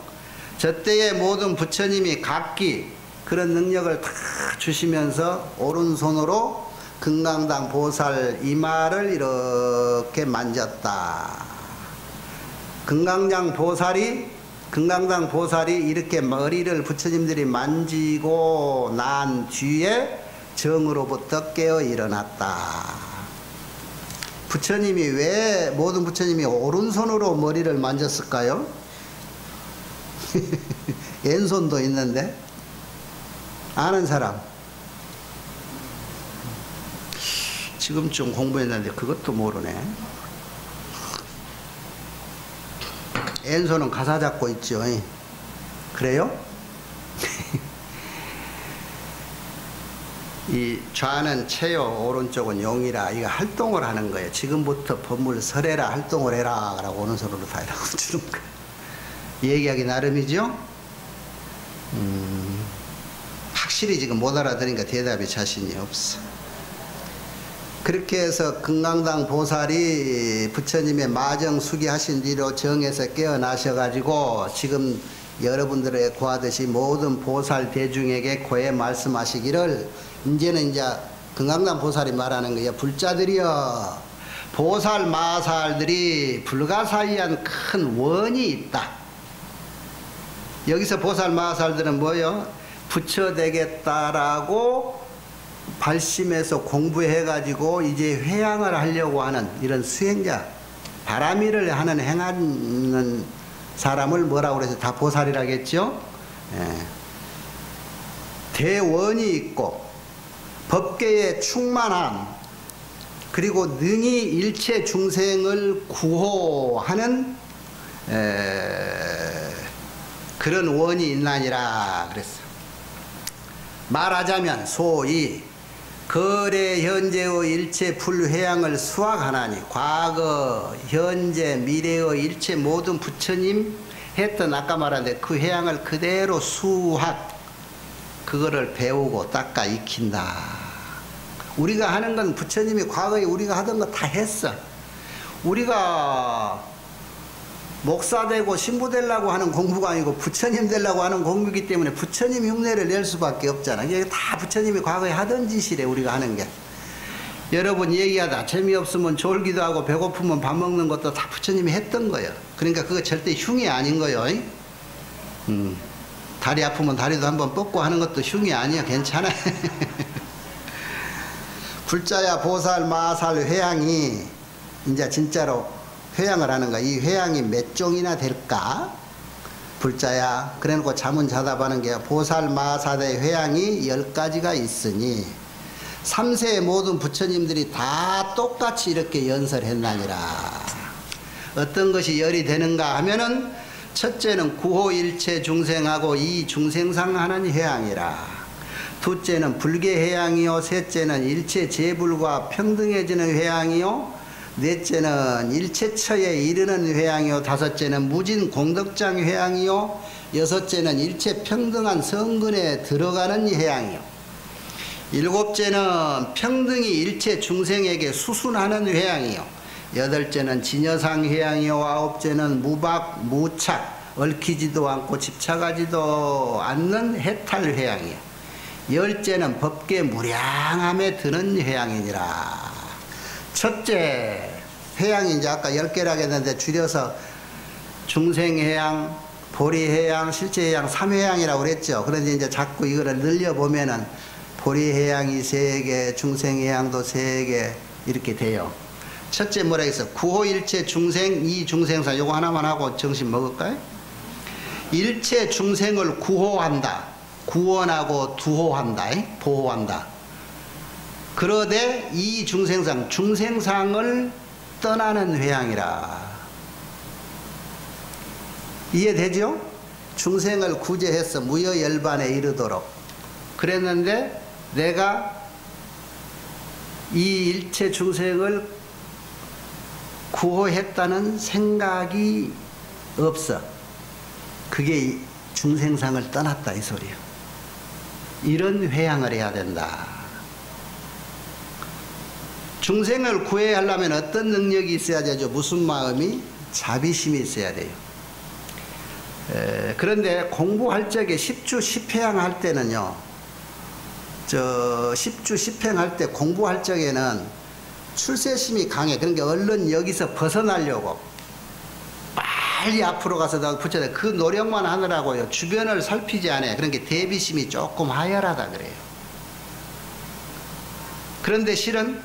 저때의 모든 부처님이 각기 그런 능력을 다 주시면서 오른손으로 금강당 보살 이마를 이렇게 만졌다. 금강당 보살이 이렇게 머리를 부처님들이 만지고 난 뒤에 정으로부터 깨어 일어났다. 부처님이 왜 모든 부처님이 오른손으로 머리를 만졌을까요? 왼손도 있는데 아는 사람? 지금 좀 공부했는데 그것도 모르네. 왼손은 가사 잡고 있죠. 그래요? 이 좌는 채요, 오른쪽은 용이라 이거 활동을 하는 거예요. 지금부터 법물 설해라, 활동을 해라 라고 오른손으로 다 이라고 주는 거예요. 얘기하기 나름이죠. 확실히 지금 못 알아들으니까 대답이 자신이 없어. 그렇게 해서 금강당 보살이 부처님의 마정수기 하신 뒤로 정에서 깨어나셔가지고 지금 여러분들의 구하듯이 모든 보살 대중에게 고해 말씀하시기를 이제는 금강당 보살이 말하는 거예요. 불자들이여, 보살 마살들이 불가사의한 큰 원이 있다. 여기서 보살 마살들은 뭐요? 부처 되겠다라고 발심해서 공부해가지고 이제 회양을 하려고 하는 이런 수행자, 바람일을 하는 행하는 사람을 뭐라고 그래서 다 보살이라겠죠? 대원이 있고 법계의 충만함, 그리고 능히 일체 중생을 구호하는 그런 원이 있나니라 그랬어. 말하자면 소위 거래 현재의 일체 불회양을 수확하나니, 과거 현재 미래의 일체 모든 부처님 했던 아까 말한데 그 회양을 그대로 수확, 그거를 배우고 닦아 익힌다. 우리가 하는 건 부처님이 과거에 우리가 하던 거 다 했어. 우리가 목사 되고 신부 되려고 하는 공부가 아니고 부처님 되려고 하는 공부이기 때문에 부처님 흉내를 낼 수밖에 없잖아. 이게 다 부처님이 과거에 하던 짓이래, 우리가 하는 게. 여러분 얘기하다 재미없으면 졸기도 하고 배고프면 밥 먹는 것도 다 부처님이 했던 거예요. 그러니까 그거 절대 흉이 아닌 거예요. 다리 아프면 다리도 한번 뻗고 하는 것도 흉이 아니야. 괜찮아. 불자야 보살 마살 회양이 이제 진짜로 회양을 하는 거야. 이 회양이 몇 종이나 될까? 불자야 그래놓고 잠은 자다 하는 게 보살 마살의 회양이 10가지가 있으니 3세의 모든 부처님들이 다 똑같이 이렇게 연설했나니라. 어떤 것이 열이 되는가 하면은 첫째는 구호일체 중생하고 이 중생상 하는 회양이라. 둘째는 불계 회양이요, 셋째는 일체 재불과 평등해지는 회양이요, 넷째는 일체처에 이르는 회양이요, 다섯째는 무진 공덕장 회양이요, 여섯째는 일체 평등한 성근에 들어가는 회양이요, 일곱째는 평등이 일체 중생에게 수순하는 회양이요, 여덟째는 진여상 회양이요, 아홉째는 무박 무착 얽히지도 않고 집착하지도 않는 해탈 회양이요, 열째는 법계 무량함에 드는 회양이니라. 첫째 회양이 이제 아까 10개라고 했는데 줄여서 중생회양, 보리회양, 실제회양, 3회양이라고 그랬죠. 그런데 이제 자꾸 이거를 늘려보면은 보리회양이 3개, 중생회양도 3개 이렇게 돼요. 첫째 뭐라 했어? 구호일체 중생, 이 중생사. 요거 하나만 하고 정신 먹을까요? 일체 중생을 구호한다. 구원하고 두호한다. 보호한다. 그러되 이 중생상, 중생상을 떠나는 회양이라. 이해되죠? 중생을 구제해서 무여열반에 이르도록 그랬는데 내가 이 일체 중생을 구호했다는 생각이 없어. 그게 중생상을 떠났다 이 소리야. 이런 회양을 해야 된다. 중생을 구해야 하려면 어떤 능력이 있어야 되죠? 무슨 마음이? 자비심이 있어야 돼요. 그런데 공부할 적에 10주 10회양 할 때는요, 10주 10행 할 때 공부할 적에는 출세심이 강해. 그러니까 얼른 여기서 벗어나려고 빨리 앞으로 가서 나 붙여야 돼. 그 노력만 하느라고요. 주변을 살피지 않아요. 그러니까 대비심이 조금 하열하다 그래요. 그런데 실은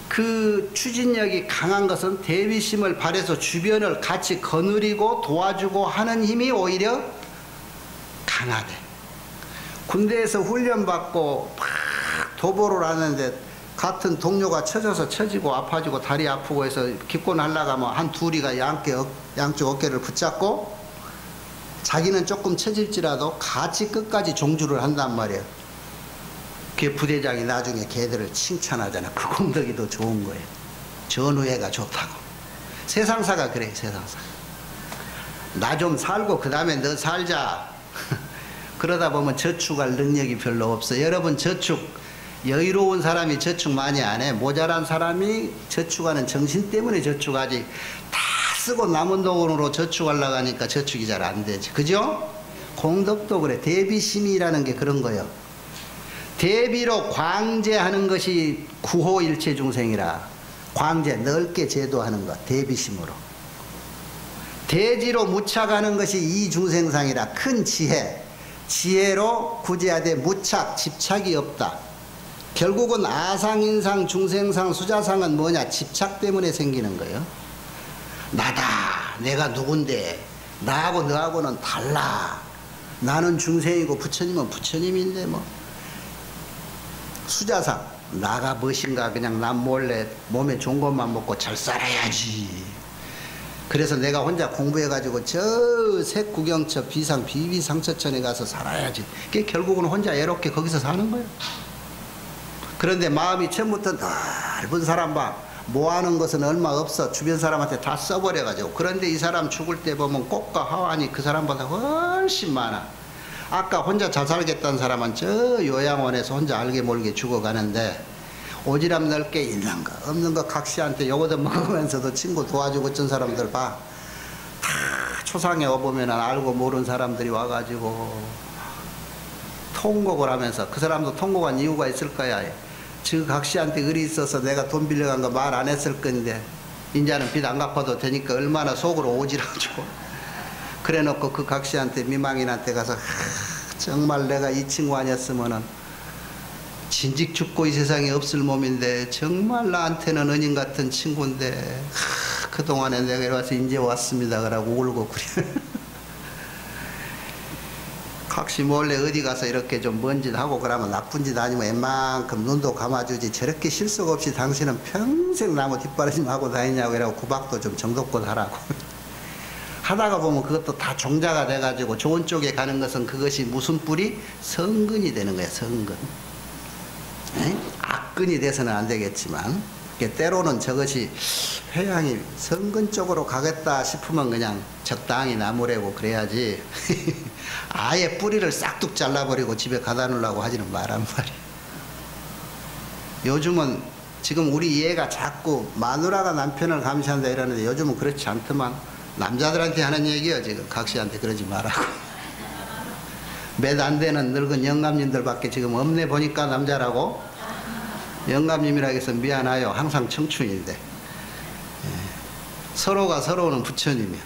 그 추진력이 강한 것은 대비심을 발해서 주변을 같이 거느리고 도와주고 하는 힘이 오히려 강하대. 군대에서 훈련받고 막 도보를 하는데 같은 동료가 처져서 처지고 아파지고 다리 아프고 해서 기권 하려고 하면 한 둘이가 양쪽 어깨를 붙잡고 자기는 조금 처질지라도 같이 끝까지 종주를 한단 말이에요. 그 부대장이 나중에 걔들을 칭찬하잖아. 그 공덕이 더 좋은 거예요. 전우회가 좋다고. 세상사가 그래요. 세상사. 나 좀 살고 그 다음에 너 살자. 그러다 보면 저축할 능력이 별로 없어. 여러분 저축, 여유로운 사람이 저축 많이 안 해. 모자란 사람이 저축하는 정신 때문에 저축하지. 다 쓰고 남은 돈으로 저축하려고 하니까 저축이 잘 안 되지. 그죠? 공덕도 그래. 대비심이라는 게 그런 거예요. 대비로 광제하는 것이 구호일체 중생이라. 광제, 넓게 제도하는 것. 대비심으로. 대지로 무착하는 것이 이 중생상이라. 큰 지혜. 지혜로 구제하되 무착, 집착이 없다. 결국은 아상인상, 중생상, 수자상은 뭐냐? 집착 때문에 생기는 거예요. 나다. 내가 누군데. 나하고 너하고는 달라. 나는 중생이고 부처님은 부처님인데 뭐 수자상 나가 무엇인가 그냥 남 몰래 몸에 좋은 것만 먹고 잘 살아야지. 그래서 내가 혼자 공부해가지고 저 색구경처 비상 비비상처천에 가서 살아야지. 그게 결국은 혼자 애롭게 거기서 사는 거예요. 그런데 마음이 처음부터 넓은 사람 봐. 모아놓은 것은 얼마 없어. 주변 사람한테 다 써버려가지고. 그런데 이 사람 죽을 때 보면 꽃과 화환이 그 사람보다 훨씬 많아. 아까 혼자 잘 살겠다는 사람은 저 요양원에서 혼자 알게 모르게 죽어가는데 오지랖 넓게 있는 거 없는 거 각시한테 요거도 먹으면서도 친구 도와주고 어쩐 사람들 봐. 다 초상에 와보면 알고 모르는 사람들이 와가지고 통곡을 하면서 그 사람도 통곡한 이유가 있을 거야. 저 각시한테 의리 있어서 내가 돈 빌려간 거 말 안 했을 건데 이제는 빚 안 갚아도 되니까 얼마나 속으로 오지랖주고 그래 놓고 그 각시한테 미망인한테 가서 정말 내가 이 친구 아니었으면은 진직 죽고 이 세상에 없을 몸인데 정말 나한테는 은인 같은 친구인데 그동안에 내가 이리 와서 이제 왔습니다 그러고 울고 그래. 각시 몰래 어디 가서 이렇게 좀 먼 짓 하고 그러면 나쁜 짓 아니면 웬만큼 눈도 감아주지 저렇게 실속 없이 당신은 평생 나무 뒷바라지 하고 다니냐고 이러고 구박도 좀 정도껏 하라고. 하다가 보면 그것도 다 종자가 돼가지고 좋은 쪽에 가는 것은 그것이 무슨 뿔이? 성근이 되는 거야. 성근. 악근이 돼서는 안 되겠지만 때로는 저것이 회양이 성근 쪽으로 가겠다 싶으면 그냥 적당히 나무래고 그래야지 아예 뿌리를 싹둑 잘라버리고 집에 가다 놓으려고 하지는 말란 말이야. 요즘은 지금 우리 얘가 자꾸 마누라가 남편을 감시한다 이러는데 요즘은 그렇지 않더만. 남자들한테 하는 얘기야 지금. 각시한테 그러지 말라고. 몇 안 되는 늙은 영감님들밖에 지금 없네 보니까 남자라고. 영감님이라 해서 미안해요. 항상 청춘인데. 서로가 서로는 부처님이야.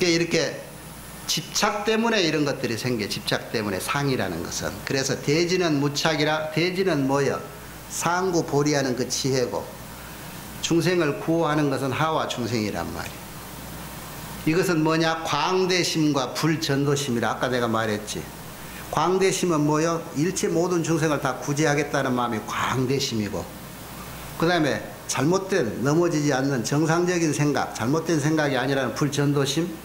이렇게 집착 때문에 이런 것들이 생겨. 집착 때문에 상이라는 것은. 그래서 대지는 무착이라. 대지는 뭐여? 상구 보리하는 그 지혜고 중생을 구호하는 것은 하와 중생이란 말이야. 이것은 뭐냐? 광대심과 불전도심이라. 아까 내가 말했지. 광대심은 뭐요? 일체 모든 중생을 다 구제하겠다는 마음이 광대심이고 그 다음에 잘못된 넘어지지 않는 정상적인 생각, 잘못된 생각이 아니라는 불전도심,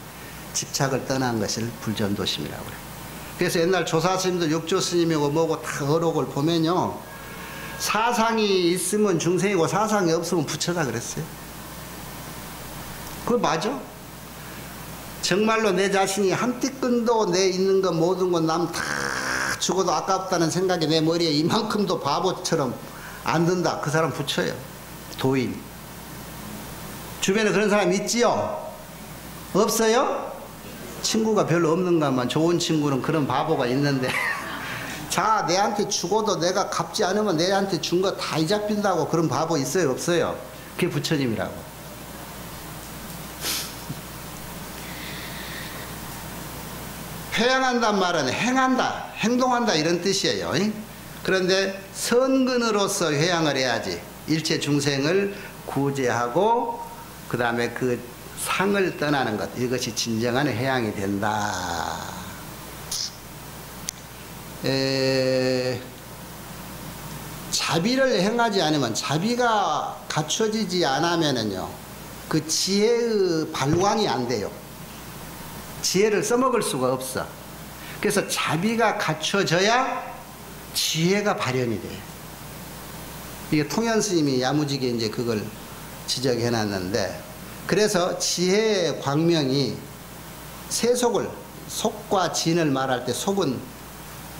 집착을 떠난 것을 불전도심이라고 그래요. 그래서 옛날 조사스님도 육조스님이고 뭐고 다 어록을 보면요 사상이 있으면 중생이고 사상이 없으면 부처다 그랬어요. 그거 맞아? 정말로 내 자신이 한 띠끈도 내 있는 거 모든 건 남 다 죽어도 아깝다는 생각이 내 머리에 이만큼도 바보처럼 안 든다. 그 사람 부처예요. 도인. 주변에 그런 사람 있지요? 없어요? 친구가 별로 없는가만. 좋은 친구는 그런 바보가 있는데 자 내한테 죽어도 내가 갚지 않으면 내한테 준 거 다 이잡힌다고 그런 바보 있어요? 없어요? 그게 부처님이라고. 회양한단 말은 행한다, 행동한다 이런 뜻이에요. 그런데 선근으로서 회양을 해야지. 일체 중생을 구제하고 그 다음에 그 상을 떠나는 것, 이것이 진정한 회양이 된다. 자비를 행하지 않으면, 자비가 갖춰지지 않으면은요 그 지혜의 발광이 안 돼요. 지혜를 써먹을 수가 없어. 그래서 자비가 갖춰져야 지혜가 발현이 돼. 이게 통현 스님이 야무지게 이제 그걸 지적해 놨는데, 그래서 지혜의 광명이 세속을, 속과 진을 말할 때 속은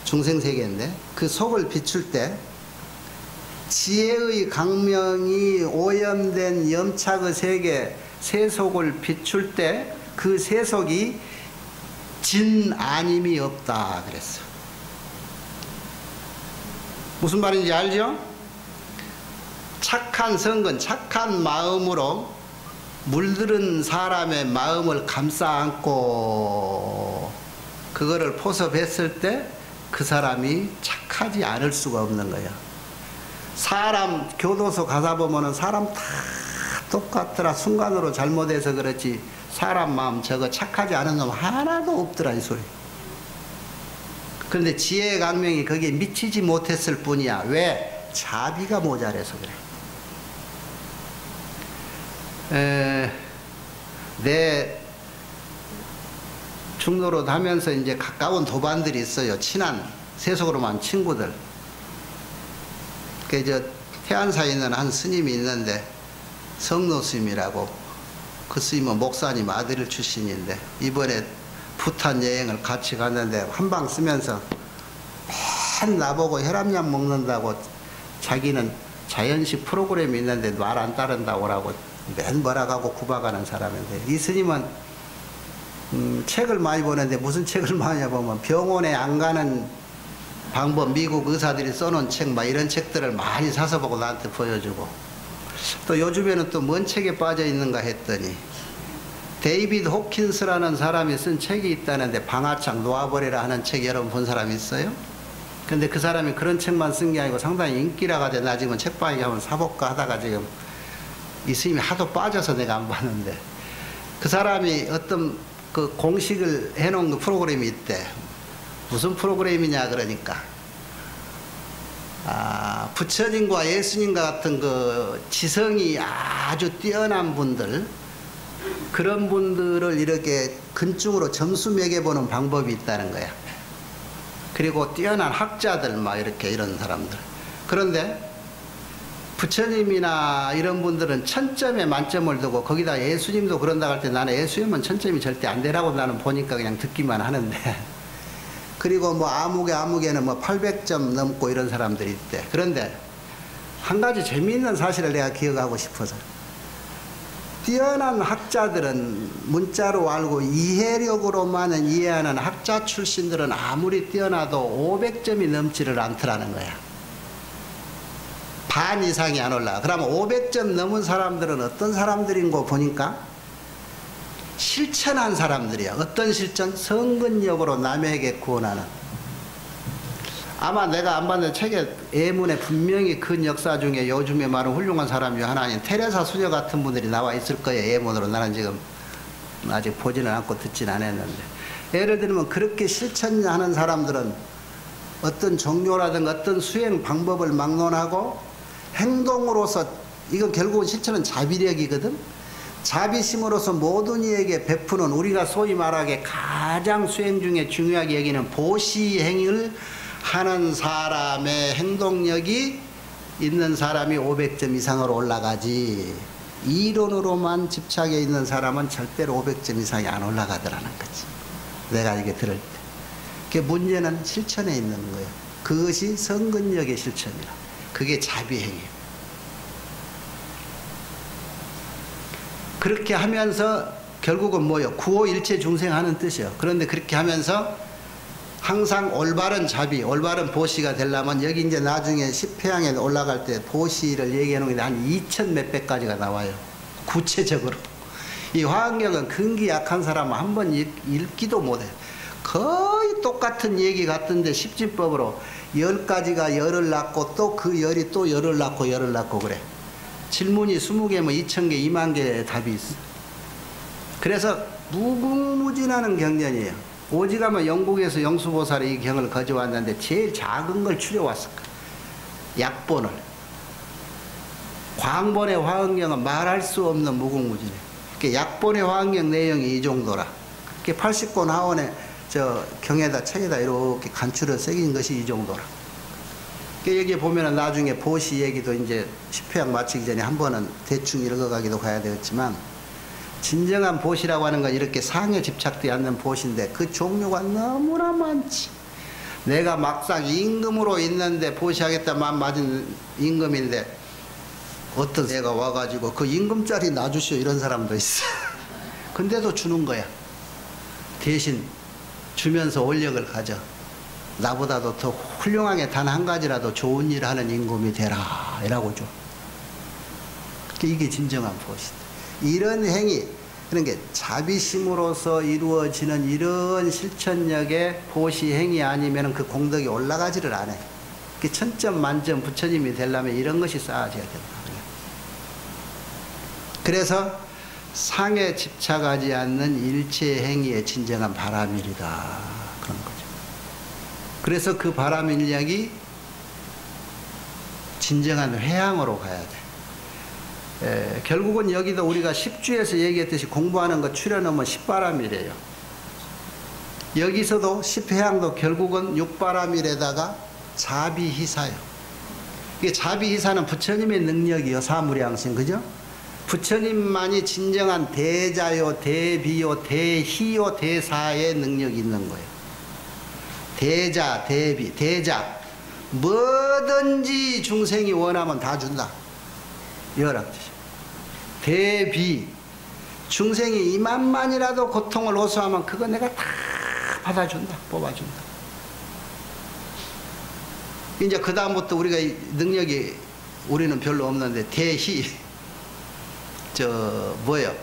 중생세계인데 그 속을 비출 때 지혜의 광명이 오염된 염착의 세계 세속을 비출 때 그 세속이 진 아님이 없다 그랬어. 무슨 말인지 알죠? 착한 성근, 착한 마음으로 물들은 사람의 마음을 감싸 안고 그거를 포섭했을 때 그 사람이 착하지 않을 수가 없는 거야. 사람 교도소 가다 보면은 사람 다 똑같더라. 순간으로 잘못해서 그렇지 사람 마음 저거 착하지 않은 놈 하나도 없더라 이 소리. 그런데 지혜의 강명이 거기에 미치지 못했을 뿐이야. 왜? 자비가 모자라서 그래. 내 중로로 다면서 이제 가까운 도반들이 있어요. 친한 세속으로만 친구들. 그 태안사에 있는 한 스님이 있는데 성노 스님이라고, 그 스님은 목사님 아들 출신인데 이번에 부탄 여행을 같이 갔는데 한방 쓰면서 맨 나보고 혈압약 먹는다고, 자기는 자연식 프로그램이 있는데 말 안 따른다고 라고 맨 뭐라고 구박하는 사람인데, 이 스님은 책을 많이 보는데 무슨 책을 많이 보면 병원에 안 가는 방법, 미국 의사들이 써놓은 책, 막 이런 책들을 많이 사서 보고 나한테 보여주고, 또 요즘에는 또 뭔 책에 빠져 있는가 했더니 데이비드 호킨스라는 사람이 쓴 책이 있다는데, 방아창 놓아버리라 하는 책 여러분 본 사람 있어요? 근데 그 사람이 그런 책만 쓴 게 아니고 상당히 인기라가 돼. 나 지금 책방에 가면 사볼까 하다가 지금 이 스님이 하도 빠져서 내가 안 봤는데, 그 사람이 어떤 그 공식을 해놓은 그 프로그램이 있대. 무슨 프로그램이냐 그러니까, 부처님과 예수님과 같은 그 지성이 아주 뛰어난 분들, 그런 분들을 이렇게 근중으로 점수 매겨보는 방법이 있다는 거야. 그리고 뛰어난 학자들 막 이렇게 이런 사람들. 그런데 부처님이나 이런 분들은 1000점에 만점을 두고, 거기다 예수님도 그런다고 할 때 나는 예수님은 1000점이 절대 안 되라고 나는 보니까 그냥 듣기만 하는데, 그리고 뭐 아무개는 뭐 800점 넘고 이런 사람들이 있대. 그런데 한 가지 재미있는 사실을 내가 기억하고 싶어서, 뛰어난 학자들은 문자로 알고 이해력으로만 이해하는 학자 출신들은 아무리 뛰어나도 500점이 넘지를 않더라는 거야. 반 이상이 안 올라. 그러면 500점 넘은 사람들은 어떤 사람들인고 보니까 실천한 사람들이야. 어떤 실천? 성근력으로 남에게 구원하는. 아마 내가 안 봤는데 책에 예문에 분명히 큰 역사 중에 요즘에 많은 훌륭한 사람 중 하나인 테레사 수녀 같은 분들이 나와 있을 거예요. 예문으로. 나는 지금 아직 보지는 않고 듣지는 않았는데, 예를 들면 그렇게 실천하는 사람들은 어떤 종교라든가 어떤 수행 방법을 막론하고 행동으로서, 이건 결국은 실천은 자비력이거든. 자비심으로서 모든 이에게 베푸는, 우리가 소위 말하기에 가장 수행 중에 중요하게 여기는 보시행위를 하는 사람의 행동력이 있는 사람이 500점 이상으로 올라가지, 이론으로만 집착해 있는 사람은 절대로 500점 이상이 안 올라가더라는 거지. 내가 이게 들을 때. 그 문제는 실천에 있는 거예요. 그것이 성근력의 실천이라. 그게 자비행위예요. 그렇게 하면서 결국은 뭐요? 구호일체 중생하는 뜻이요. 그런데 그렇게 하면서 항상 올바른 자비, 올바른 보시가 되려면, 여기 이제 나중에 10회양에 올라갈 때 보시를 얘기해 놓은 게 한 2000 몇백 가지가 나와요. 구체적으로. 이 화엄경은 근기 약한 사람은 한 번 읽기도 못해. 거의 똑같은 얘기 같은데 십진법으로 10가지가 열을 낳고 또 그 열이 또 열을 낳고 열을 낳고 그래. 질문이 20개면 2000개, 20000개의 답이 있어. 그래서 무궁무진하는 경전이에요. 오지가면 영국에서 영수보살이 이 경을 가져왔는데 제일 작은 걸 추려왔을 거야. 약본을. 광본의 화엄경은 말할 수 없는 무궁무진해. 약본의 화엄경 내용이 이 정도라. 80권 하원에 저 경에다 책에다 이렇게 간추려 새긴 것이 이 정도라. 여기 보면은 나중에 보시 얘기도 이제 10회양 마치기 전에 한 번은 대충 읽어가기도 가야 되겠지만, 진정한 보시라고 하는 건 이렇게 상에 집착되지 않는 보시인데 그 종류가 너무나 많지. 내가 막상 임금으로 있는데 보시하겠다 마음 맞은 임금인데 어떤 애가 와가지고 그 임금짜리 놔주시오 이런 사람도 있어. 근데도 주는 거야. 대신 주면서 원력을 가져. 나보다도 더 훌륭하게 단 한 가지라도 좋은 일을 하는 임금이 되라 이라고 줘. 이게 진정한 보시다. 이런 행위, 그런 게 자비심으로서 이루어지는 이런 실천력의 보시 행위 아니면 그 공덕이 올라가지를 않아요. 1000점 만점 부처님이 되려면 이런 것이 쌓아져야 된다. 그래서 상에 집착하지 않는 일체 행위의 진정한 바람일이다. 그런 거죠. 그래서 그 바람 인력이 진정한 회양으로 가야 돼. 결국은 여기도 우리가 10주에서 얘기했듯이 공부하는 거 추려놓으면 10바람이래요. 여기서도 10회양도 결국은 6바람일에다가 자비희사요. 이게 자비희사는 부처님의 능력이요. 사무량심, 그죠? 부처님만이 진정한 대자요, 대비요, 대희요, 대사의 능력이 있는 거예요. 대자, 대비, 대자. 뭐든지 중생이 원하면 다 준다. 열악지시. 대비. 중생이 이만만이라도 고통을 호소하면 그거 내가 다 받아준다. 뽑아준다. 이제 그 다음부터 우리가 능력이 우리는 별로 없는데 대희. 뭐요?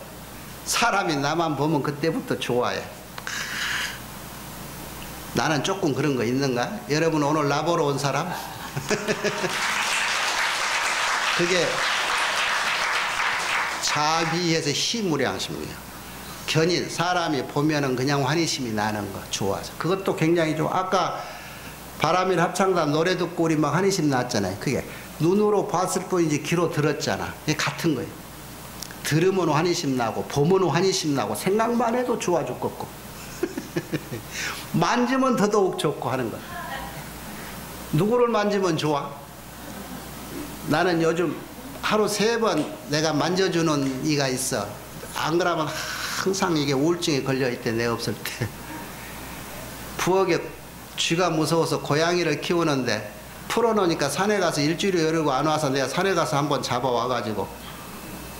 사람이 나만 보면 그때부터 좋아해. 나는 조금 그런 거 있는가? 여러분 오늘 나보러 온 사람? 그게 자비해서 희무량심이에요. 견인, 사람이 보면은 그냥 환희심이 나는 거 좋아서. 그것도 굉장히 좋아. 아까 바람일 합창단 노래 듣고 우리 막 환희심 났잖아요. 그게 눈으로 봤을 뿐이지 귀로 들었잖아. 이게 같은 거예요. 들으면 환희심 나고 보면 환희심 나고 생각만 해도 좋아 죽겠고 만지면 더더욱 좋고 하는 거야. 누구를 만지면 좋아? 나는 요즘 하루 3번 내가 만져주는 이가 있어. 안 그러면 항상 이게 우울증에 걸려있대. 내 없을 때. 부엌에 쥐가 무서워서 고양이를 키우는데 풀어놓으니까 산에 가서 일주일에 열고 안 와서 내가 산에 가서 한번 잡아와가지고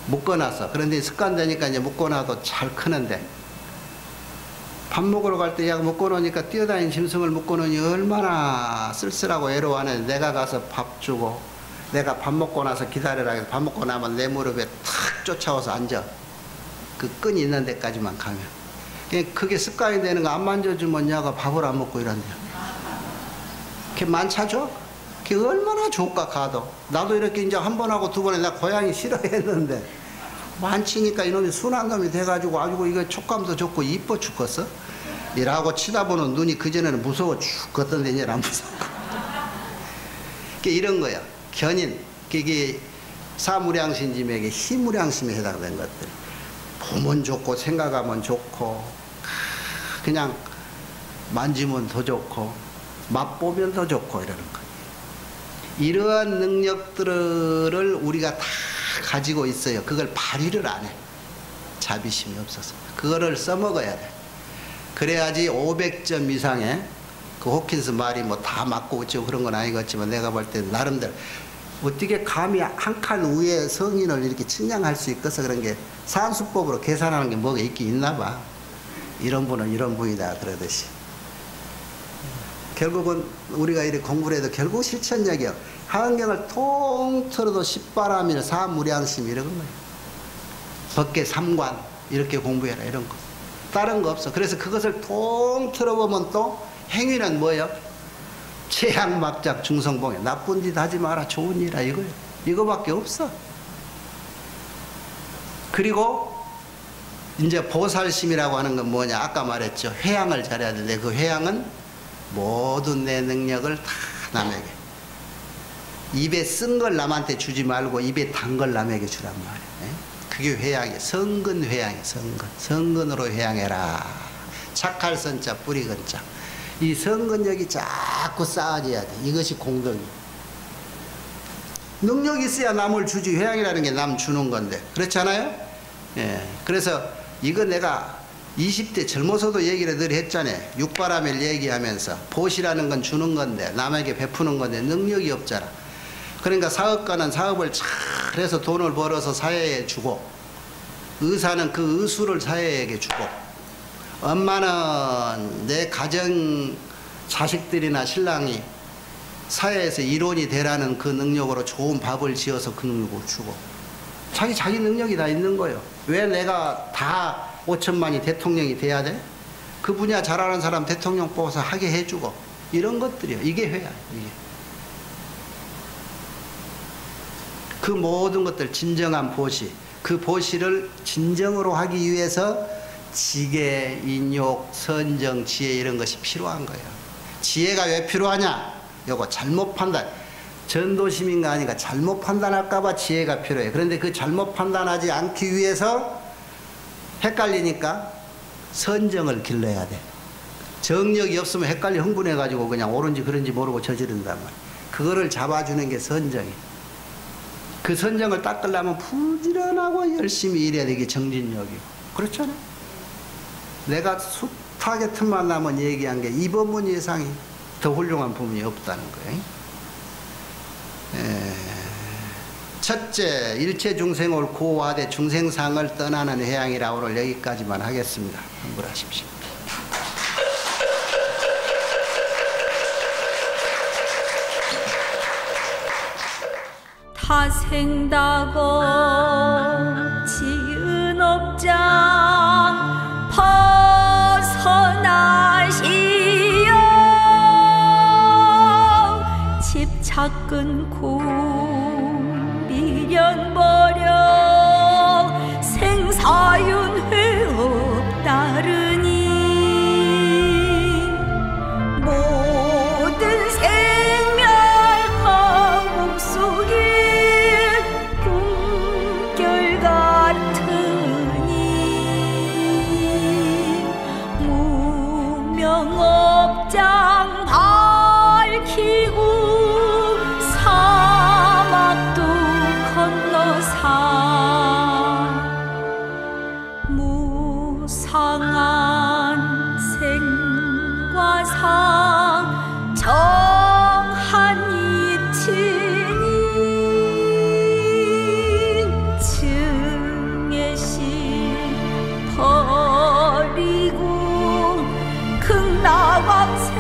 묶어놨어. 그런데 습관되니까 이제 묶어놔도 잘 크는데 밥 먹으러 갈 때 약 묶어놓으니까 뛰어다니는 짐승을 묶어놓으니 얼마나 쓸쓸하고 애로워하는데 내가 가서 밥 주고 내가 밥 먹고 나서 기다리라 해서 밥 먹고 나면 내 무릎에 탁 쫓아와서 앉아. 그 끈 있는 데까지만 가면. 그게 습관이 되는 거 안 만져주면 야가 밥을 안 먹고 이런대요. 그게 만차죠? 그게 얼마나 좋을까 가도. 나도 이렇게 이제 한 번 하고 두 번에 나 고양이 싫어했는데 만치니까 이놈이 순한 놈이 돼가지고 아주 이거 촉감도 좋고 이뻐 죽겠어. 일하고 치다 보는 눈이 그전에는 무서워 죽겠던데 이제 안 무서워. 이런 거야. 견인. 이게 사무량심짐에게 희무량심에 해당된 것들. 보면 좋고 생각하면 좋고 그냥 만지면 더 좋고 맛보면 더 좋고 이러는 거. 이러한 능력들을 우리가 다 가지고 있어요. 그걸 발휘를 안 해. 자비심이 없어서. 그거를 써먹어야 돼. 그래야지 500점 이상의 그 호킨스 말이 뭐 다 맞고 어쩌고 그런 건 아니겠지만 내가 볼 때 나름대로 어떻게 감히 한 칸 위에 성인을 이렇게 측량할 수 있겠어. 그런 게 산수법으로 계산하는 게 뭐가 있긴 있나 봐. 이런 분은 이런 분이다 그러듯이. 결국은 우리가 이렇게 공부를 해도 결국 실천력이요. 한경을 통틀어도 10바람일 사무량심 이런 거예요. 법계 3관 이렇게 공부해라 이런 거. 다른 거 없어. 그래서 그것을 통틀어 보면 또 행위는 뭐예요? 최양막작 중성봉에 나쁜 짓 하지 마라 좋은 일 하라 이거예요. 이거밖에 없어. 그리고 이제 보살심이라고 하는 건 뭐냐? 아까 말했죠. 회양을 잘해야 되는데 그 회양은 모든 내 능력을 다 남에게. 입에 쓴 걸 남한테 주지 말고 입에 단 걸 남에게 주란 말이에요. 그게 회양이에요. 성근 회양이에요. 성근. 성근으로 회양해라. 착할 선자 뿌리 근자. 이 성근력이 자꾸 쌓아져야 돼. 이것이 공덕이에요. 능력이 있어야 남을 주지. 회양이라는 게 남 주는 건데. 그렇잖아요? 예. 그래서 이거 내가 20대 젊어서도 얘기를 늘 했잖아요. 육바람일 얘기하면서 보시라는 건 주는 건데 남에게 베푸는 건데 능력이 없잖아. 그러니까 사업가는 사업을 잘해서 돈을 벌어서 사회에 주고 의사는 그 의수를 사회에게 주고 엄마는 내 가정 자식들이나 신랑이 사회에서 일원이 되라는 그 능력으로 좋은 밥을 지어서 그 능력을 주고 자기 능력이 다 있는 거예요. 왜 내가 다 5천만이 대통령이 돼야 돼? 그 분야 잘하는 사람 대통령 뽑아서 하게 해주고 이런 것들이요. 이게 회야. 이게. 그 모든 것들 진정한 보시. 그 보시를 진정으로 하기 위해서 지계, 인욕, 선정, 지혜 이런 것이 필요한 거예요. 지혜가 왜 필요하냐? 요거 잘못 판단. 전도시민가 아니까 잘못 판단할까봐 지혜가 필요해. 그런데 그 잘못 판단하지 않기 위해서 헷갈리니까 선정을 길러야 돼. 정력이 없으면 헷갈려 흥분해가지고 그냥 옳은지 그런지 모르고 저지른단 말이야. 그거를 잡아주는 게 선정이야. 그 선정을 닦으려면 부지런하고 열심히 일해야 되게 정진력이고. 그렇잖아. 내가 숱하게 틈만 나면 얘기한 게 이 법문 이상이 더 훌륭한 법문이 없다는 거예요. 첫째, 일체 중생을 고화되 중생상을 떠나는 회양이라 오늘 여기까지만 하겠습니다. 흥분하십시오. 타생다고 지은 업장 벗어나시어 집착 끊고 미련 버려 생사윤회 없다르니 모든 생멸과 목속이 꿈결 같으니 무명업장 밝히고 사막도 건너사 무상한 생과 상 정한 이치니 증애심 버리고 극락왕생하